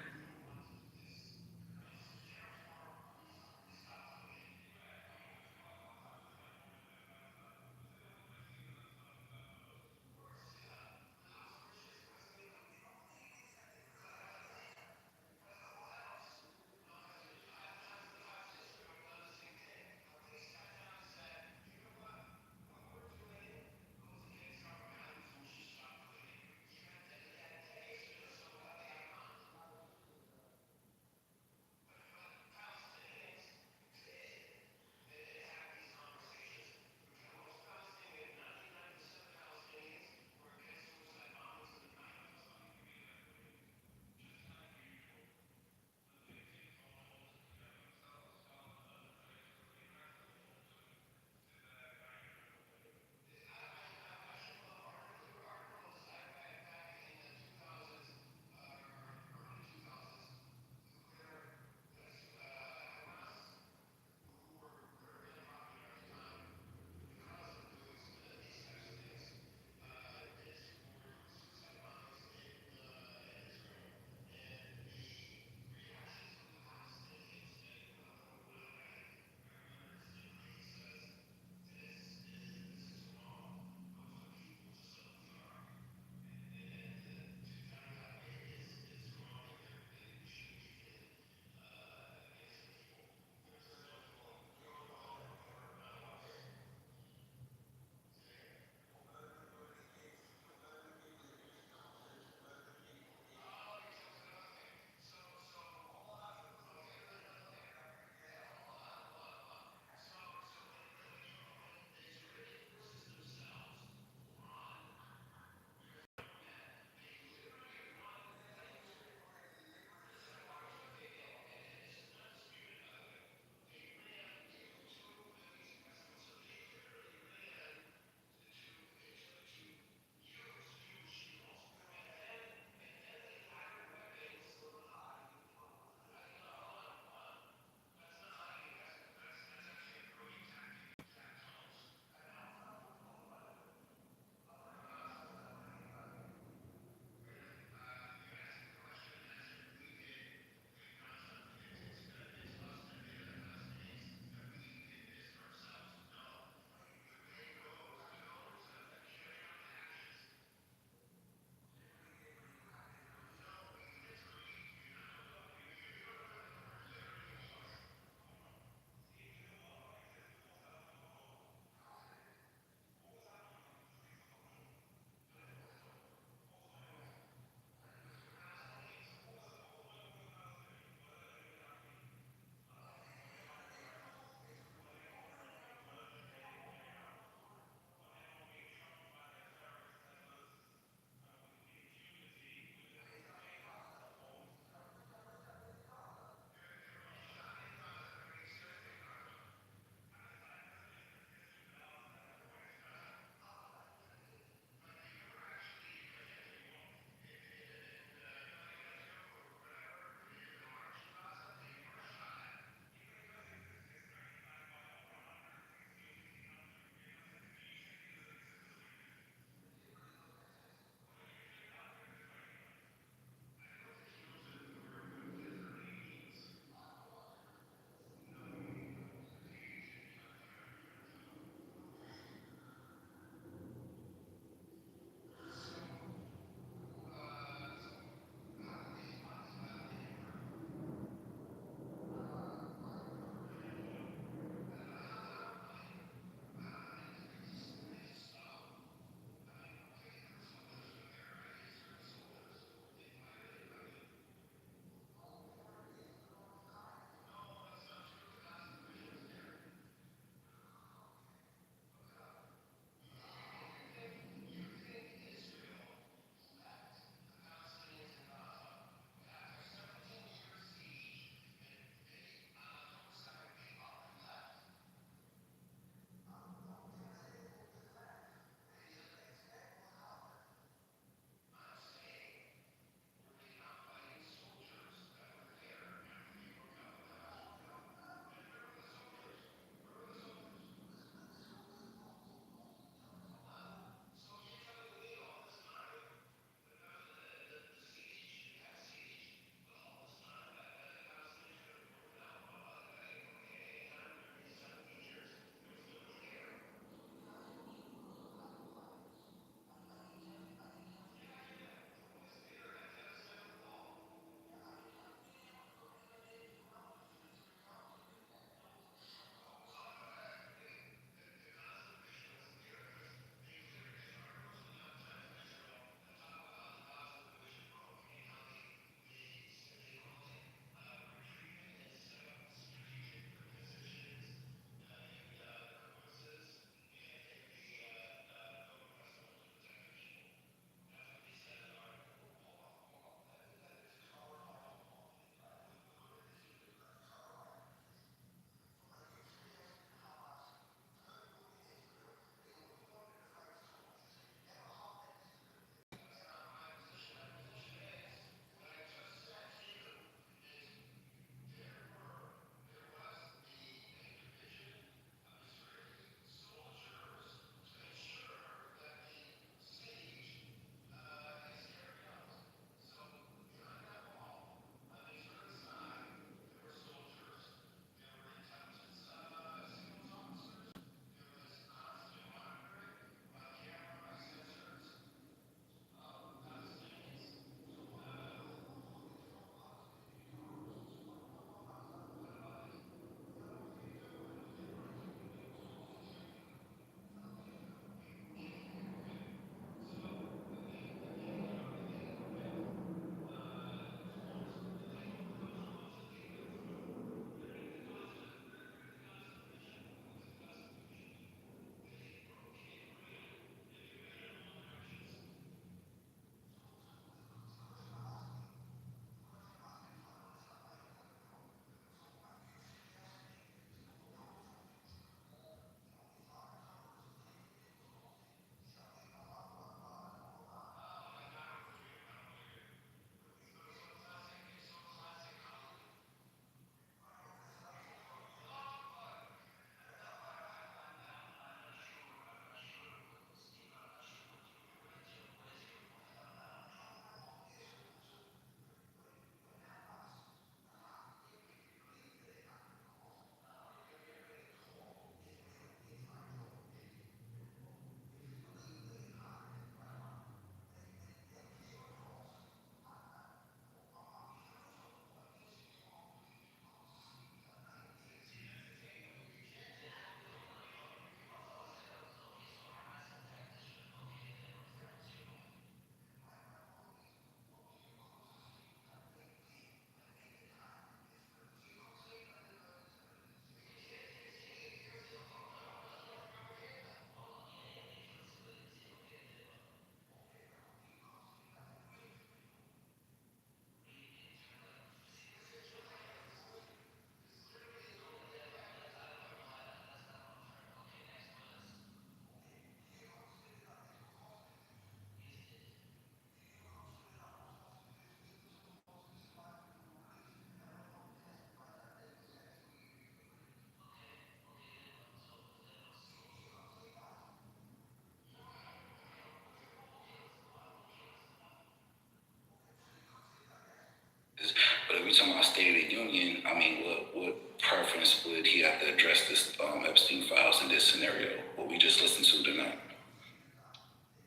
union, I mean, what preference would he have to address this Epstein files in this scenario? What we just listened to tonight?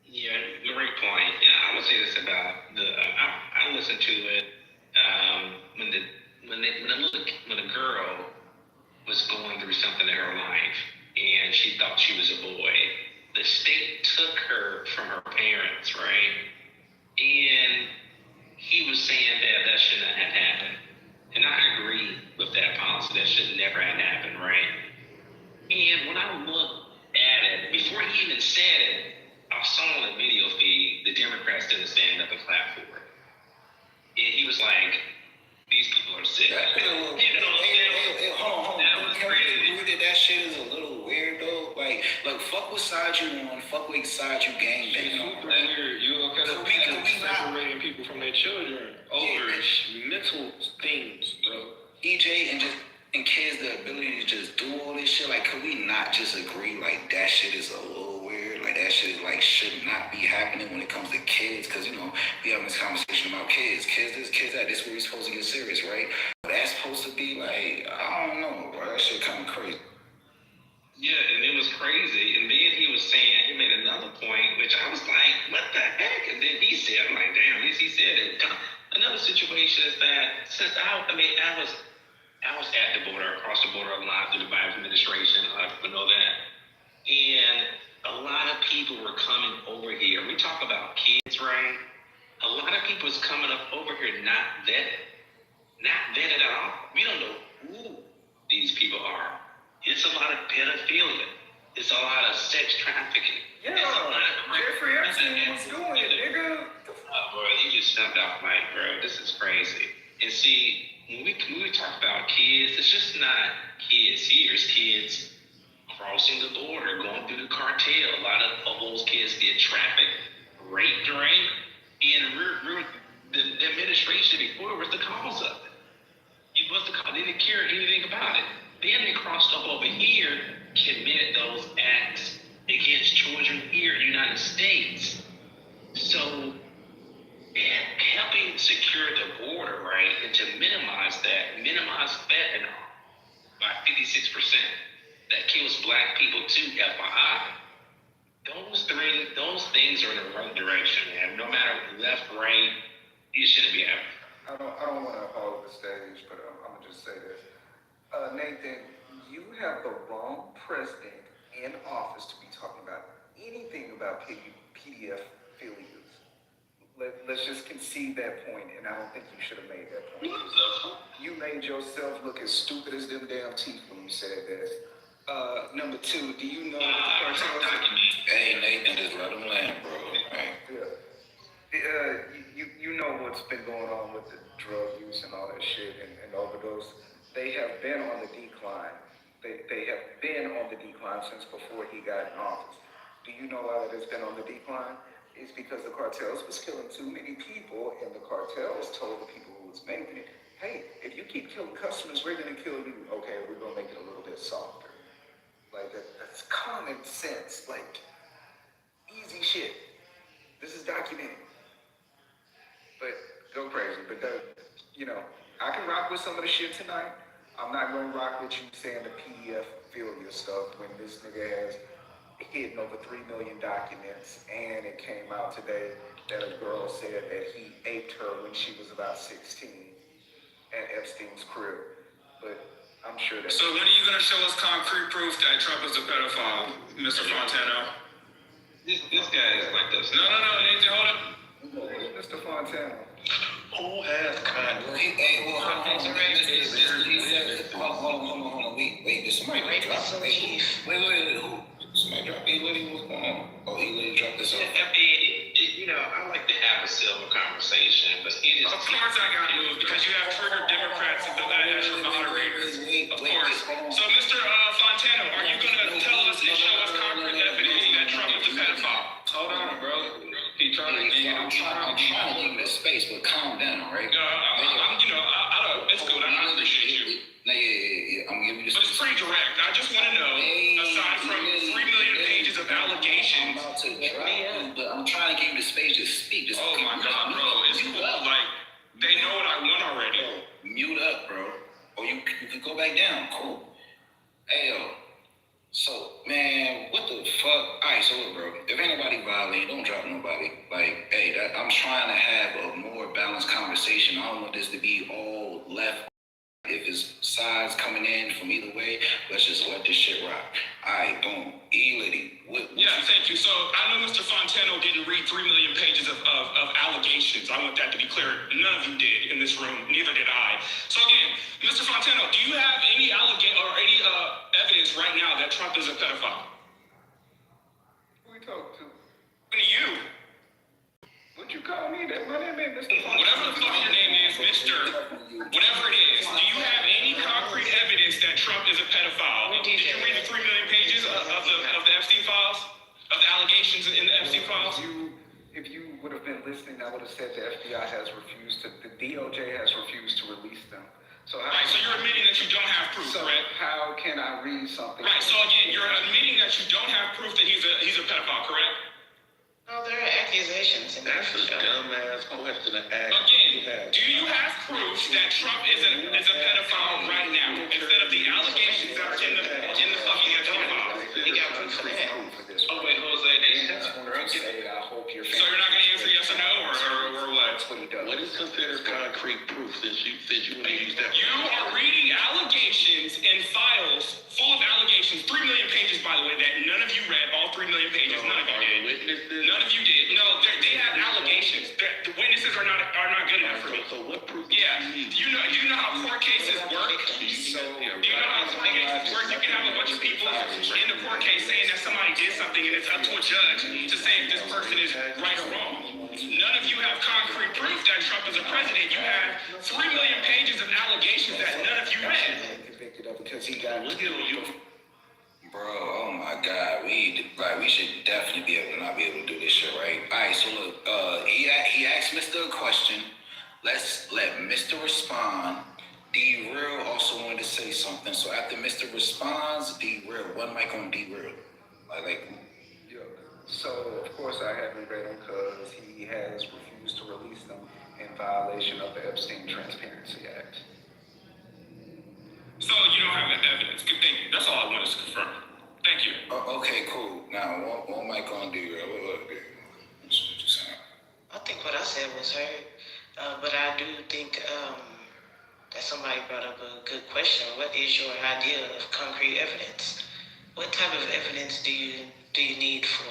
Yeah, great point. Yeah, I would say this about I listened to it when a girl was going through something in her life and she thought she was a boy. The state took her from her parents, right? And he was saying that shouldn't have happened. And I agree with that policy. That should never have happened, right? And when I looked at it, before he even said it, I saw on the video feed the Democrats didn't stand up and clap for it. And he was like, these people are sick. Hold on. That was crazy. That shit is a little weird though. Like, look, fuck what side you on, fuck what side you gang banging on. You okay? So we separating people from their children over mental things, bro. EJ and kids the ability to just do all this shit. Like, could we not just agree like that shit is a little weird? Like that shit like should not be happening when it comes to kids. Cause you know we having this conversation about kids. Kids this, kids that. This where we're supposed to get serious, right? But that's supposed to be like I don't know, bro. That shit kind of crazy. Yeah, and it was crazy. And then he was saying, he made another point, which I was like, what the heck? And then he said, I'm like, damn, at least he said it. Another situation is that since I was at the border, across the border a lot through the Biden administration, a lot of people know that. And a lot of people were coming over here. We talk about kids, right? A lot of people is coming up over here not vetted at all. We don't know who these people are. It's a lot of pedophilia. It's a lot of sex trafficking. Yeah, it's a lot of Jeffrey Epstein was doing it, nigga. Bro, you just stepped off mic, bro. This is crazy. And see, when we talk about kids, it's just not kids here. It's kids crossing the border, going through the cartel. A lot of those kids get trafficked, raped, right? And the administration before was the cause of it. They didn't care anything about it. Then they crossed up over here, committed those acts against children here in the United States. So, helping secure the border, right, and to minimize fentanyl by 56%, that kills black people too, FYI. Those things are in the right direction, man. No matter left, right, you shouldn't be having. I don't want to hog the stage, but I'm gonna just say this. Nathan, you have the wrong president in office to be talking about anything about PDF failures. Let's just concede that point, and I don't think you should have made that point. You made yourself look as stupid as them damn teeth when you said that. Number two, do you know what the cartel? Hey, Nathan, just let him land, bro. Right? Yeah. You know what's been going on with the drug use and all that shit and overdose. They have been on the decline. They have been on the decline since before he got in office. Do you know why that has been on the decline? It's because the cartels was killing too many people, and the cartels told the people who was making it, hey, if you keep killing customers, we're gonna kill you. Okay, we're gonna make it a little bit softer. Like that's common sense, like easy shit. This is documented. But go crazy. But I can rock with some of the shit tonight. I'm not gonna rock with you saying the PDF failure stuff when this nigga has hidden over 3 million documents, and it came out today that a girl said that he aped her when she was about 16 at Epstein's crib. But I'm sure that. So when are you gonna show us concrete proof that Trump is a pedophile, Mr. Fontana? This guy is like this. No, Nathan, hold up. Mr. Fontana. Who has concrete? Hey, well, hold on. Wait, did somebody drop something? Wait, who? Somebody drop E-Liddy? What's going on? Oh, E-Liddy dropped this off. I like to have a civil conversation, but it is. Of course I got moved because you have triggered Democrats and the national moderators. Of course. So, Mr. Fontana, are you going to tell us and show us concrete evidence that Trump is a pedophile? Hold on, bro. I'm trying to give you the space, but calm down, right? It's good. I appreciate you. Yeah. I'm giving you the space. But it's pretty direct. I just want to know, aside from 3 million pages of allegations. I'm about to drop, but I'm trying to give you the space to speak. Oh my God, bro. It's cool. Like, they know what I want already. mute up, bro. Or you could go back down. Cool. Hey, yo. So, man, what the fuck? Alright, so look, bro. If ain't nobody violating, don't drop nobody. Like, hey, I'm trying to have a more balanced conversation. I don't want this to be all left. If it's sides coming in from either way, let's just let this shit rock. Alright, boom. E-Liddy. Yeah, thank you. So I know Mr. Fontano didn't read 3 million pages of allegations. I want that to be clear. None of you did in this room. Neither did I. So again, Mr. Fontano, do you have any evidence right now that Trump is a pedophile? Who you talking to? To you. What'd you call me? That my name ain't Mr. Fox. Whatever the fuck your name is, Mr. Whatever it is, do you have any concrete evidence that Trump is a pedophile? Did you read the 3 million pages of the Epstein files? Of the allegations in the Epstein files? If you would have been listening, I would have said the FBI has refused to, the DOJ has refused to release them. So right, so you're admitting that you don't have proof, so correct? How can I read something? Right, so again, you're admitting that you don't have proof that he's a pedophile, correct? No, there are accusations. That's a dumbass question to ask. Again, do you have proof that Trump is a pedophile right now instead of the allegations that are in the fucking Epstein files? We got proof for that. Oh wait, Jose, I hope you're. So you're not going to answer yes or no, or what? That's what he does. What is considered concrete proof since you want to use that? You are reading allegations in files full of allegations, 3 million pages, by the way, that none of you read, all 3 million pages, none of you did. Witnesses? None of you did. No, they have allegations. The witnesses are not good enough for me. So what proof? Yeah, you know how court cases work? Do you know how court cases work? You can have a bunch of people in the court case saying that somebody did something and it's up to a judge to say if this person is right or wrong. None of you have concrete proof that Trump is a president. You have 3 million pages of allegations that none of you read. Convicted of because he got. Bro, oh my God, we should definitely be able to not be able to do this shit, right? All right, so look, he asked Mr. a question. Let's let Mr. respond. D-Real also wanted to say something. So after Mr. responds, D-Real, one mic on D-Real. Yeah. So of course I haven't read him because he has refused to release them in violation of the Epstein Transparency Act. So you don't have evidence. Good thing. That's all I wanted to confirm. Thank you. Okay, cool. Now, one mic on D-Real. What you saying? I think what I said was heard, but I do think that somebody brought up a good question. What is your idea of concrete evidence? What type of evidence do you need for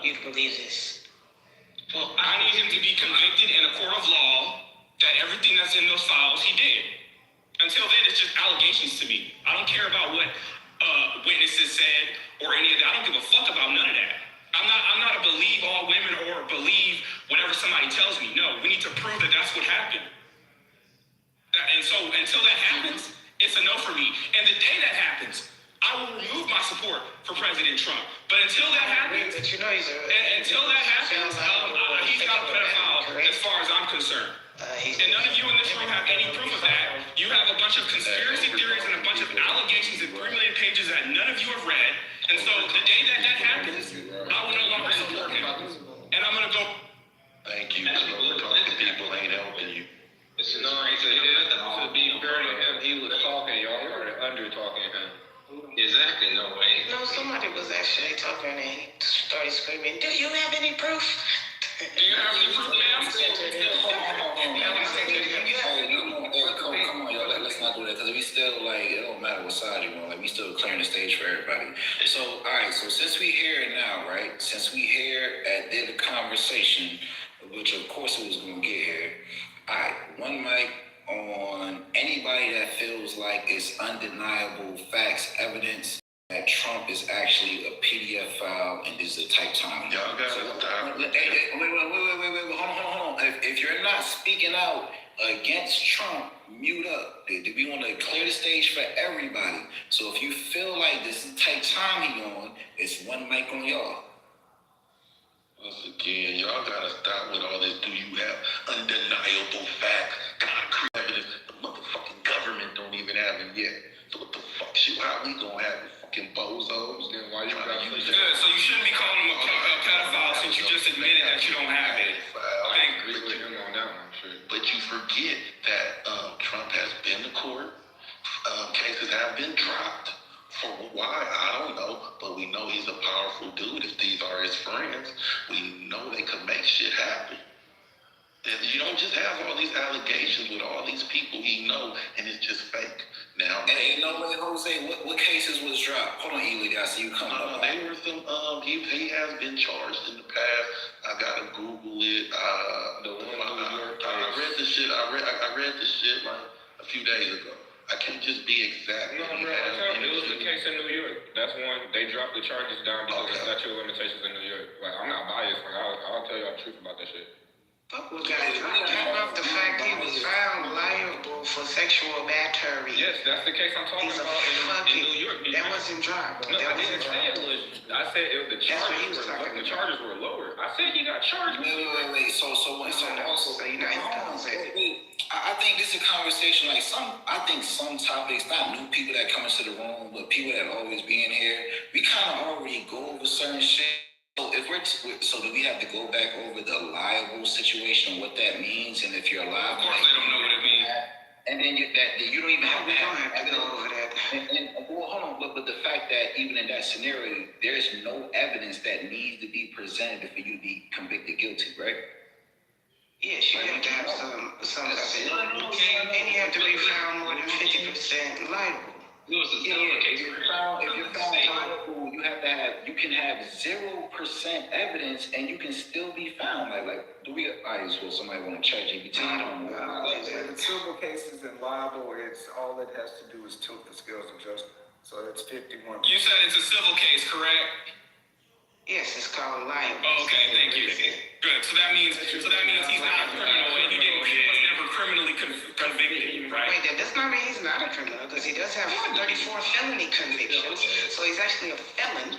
you to believe this? Well, I need him to be convicted in a court of law that everything that's in those files he did. Until then, it's just allegations to me. I don't care about what witnesses said or any of that. I don't give a fuck about none of that. I'm not a believe all women or believe whatever somebody tells me. No, we need to prove that that's what happened. And so until that happens, it's a no for me. And the day that happens, I will remove my support for President Trump. But until that happens, he's not a pedophile as far as I'm concerned. And none of you in this room have any proof of that. You have a bunch of conspiracy theories and a bunch of allegations in 3 million pages that none of you have read. And so the day that happens, I will no longer support him. And I'm going to go. Thank you. Because talking people ain't helping you. To be fair to him, he was talking, y'all were under talking him. Exactly, no way. No, somebody was actually talking and he started screaming, "Do you have any proof?" Do you have any proof, ma'am? Come on, y'all. Let's not do that because we still it don't matter what side you're on. We still clearing the stage for everybody. So, all right. So since we here now, right? Since we here at the conversation, which of course it was gonna get here. All right, one mic on anybody that feels like it's undeniable facts, evidence that Trump is actually a PDF file and is a type time. Y'all got Wait, hold on. If you're not speaking out against Trump, mute up. We want to clear the stage for everybody. So if you feel like this is type time he on, it's one mic on y'all. Once again, y'all gotta stop with all this. Do you have undeniable facts, concrete evidence? The motherfucking government don't even have it yet. So what the fuck? How we gonna have the fucking bozos? Then why you got Good. So you shouldn't be calling him a pedophile since you just admitted that you don't have it. I agree with him on that one. Sure. But you forget that best friends. We know they could make shit happen. And you don't just have all these allegations with all these people he know, and it's just fake. Now, Hey, no way, Jose. What cases was dropped? Hold on, Ely. I see you coming up. they were some. He has been charged in the past. I gotta Google it. I read the shit. I read the shit like a few days ago. I can't just be exact. No, bro, it was the case in New York. That's one. They dropped the charges down because of statute of limitations in New York. Like, I'm not biased. Like, I'll tell y'all the truth about that shit. Fuck with guys. How about the fact he was found liable for sexual battery? Yes, that's the case I'm talking about in New York. That wasn't dropped. No, I didn't say it was. I said the charges were lower. I said he got charged. Wait. So I think this is a conversation like I think some topics, not new people that come into the room, but people that always be in here, we kind of already go over certain shit. So so do we have to go back over the liable situation, what that means, and if you're liable? Of course they don't know what it means. And then you don't even have to go over that. Well, hold on, but the fact that even in that scenario, there's no evidence that needs to be presented for you to be convicted guilty, right? Yes, you have to have some evidence. And you have to be found more than 50% liable. It was a civil case. If you're found liable, you can have 0% evidence, and you can still be found. Do we? Well, somebody want to check GPT? I don't know. In civil cases and liable, all it has to do is tilt the scales of justice. So it's 51. You said it's a civil case, correct? Yes, it's called liable. Oh, okay, thank you. Good. So that means he's not a criminal, and he was never criminally convicted, right? Wait, that does not mean he's not a criminal, because he does have 34 felony convictions. So he's actually a felon.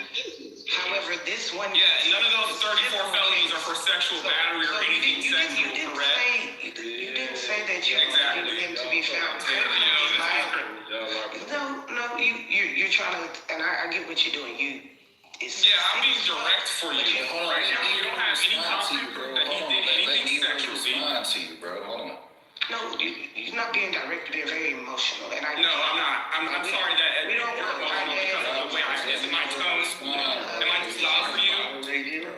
However, this one... Yeah, none of those 34 felonies are for sexual battery or anything sexual, correct? You didn't say that you wanted him to be found criminally liable. No, you're trying to... And I get what you're doing. I'm being direct for you. Right now, you don't have any confidence that he did anything sexual. To you, bro. Hold on. No, you're not being direct. You're being very emotional. And No, I'm not. I'm sorry that you're emotional because of the way I said my tone. Am I too loud for you?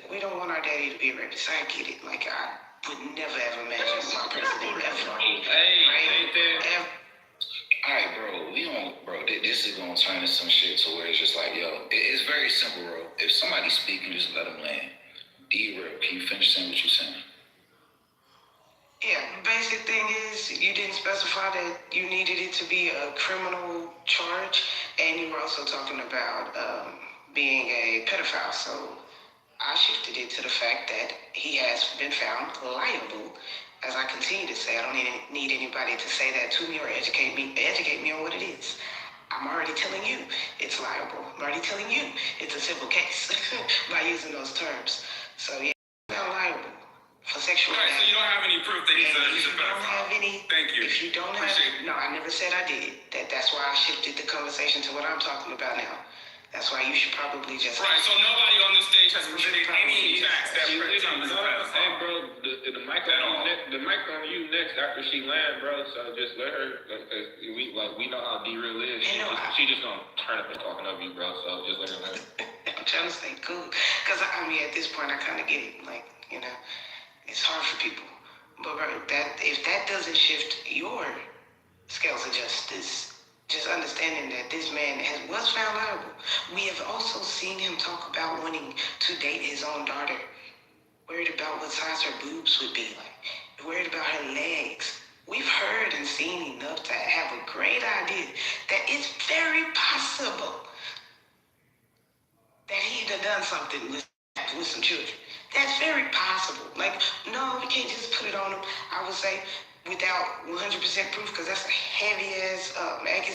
We don't want our daddy to be a rapist. I get it. Like, I would never ever imagine my president ever. All right, bro. This is gonna turn into some shit to where it's just like, yo, it's very simple, bro. If somebody's speaking, just let them land. D-Real, can you finish saying what you're saying? Yeah, the basic thing is you didn't specify that you needed it to be a criminal charge, and you were also talking about being a pedophile. So I shifted it to the fact that he has been found liable. As I continue to say, I don't need anybody to say that to me or educate me on what it is. I'm already telling you it's liable. I'm already telling you it's a civil case by using those terms. So yeah, found liable for sexual Right, so you don't have any proof that he's a pedophile. Thank you. If you don't no, I never said I did. That's why I shifted the conversation to what I'm talking about now. That's why you should probably just... Right, so nobody on this stage has presented any facts that Trump is a pedophile. Hey, bro, the mic on you next after she land, bro. So just let her, because we know how D-Real is. She just gonna turn up and talking over you, bro. So just let her land. I'm trying to stay cool, because I mean, at this point, I kind of get it. Like, it's hard for people. But bro, if that doesn't shift your scales of justice, just understanding that this man was found liable. We have also seen him talk about wanting to date his own daughter. Worried about what size her boobs would be like. Worried about her legs. We've heard and seen enough to have a great idea that it's very possible that he'd have done something with some children. That's very possible. Like, no, we can't just put it on him. I would say without 100% proof, because that's a heavy ass accusation.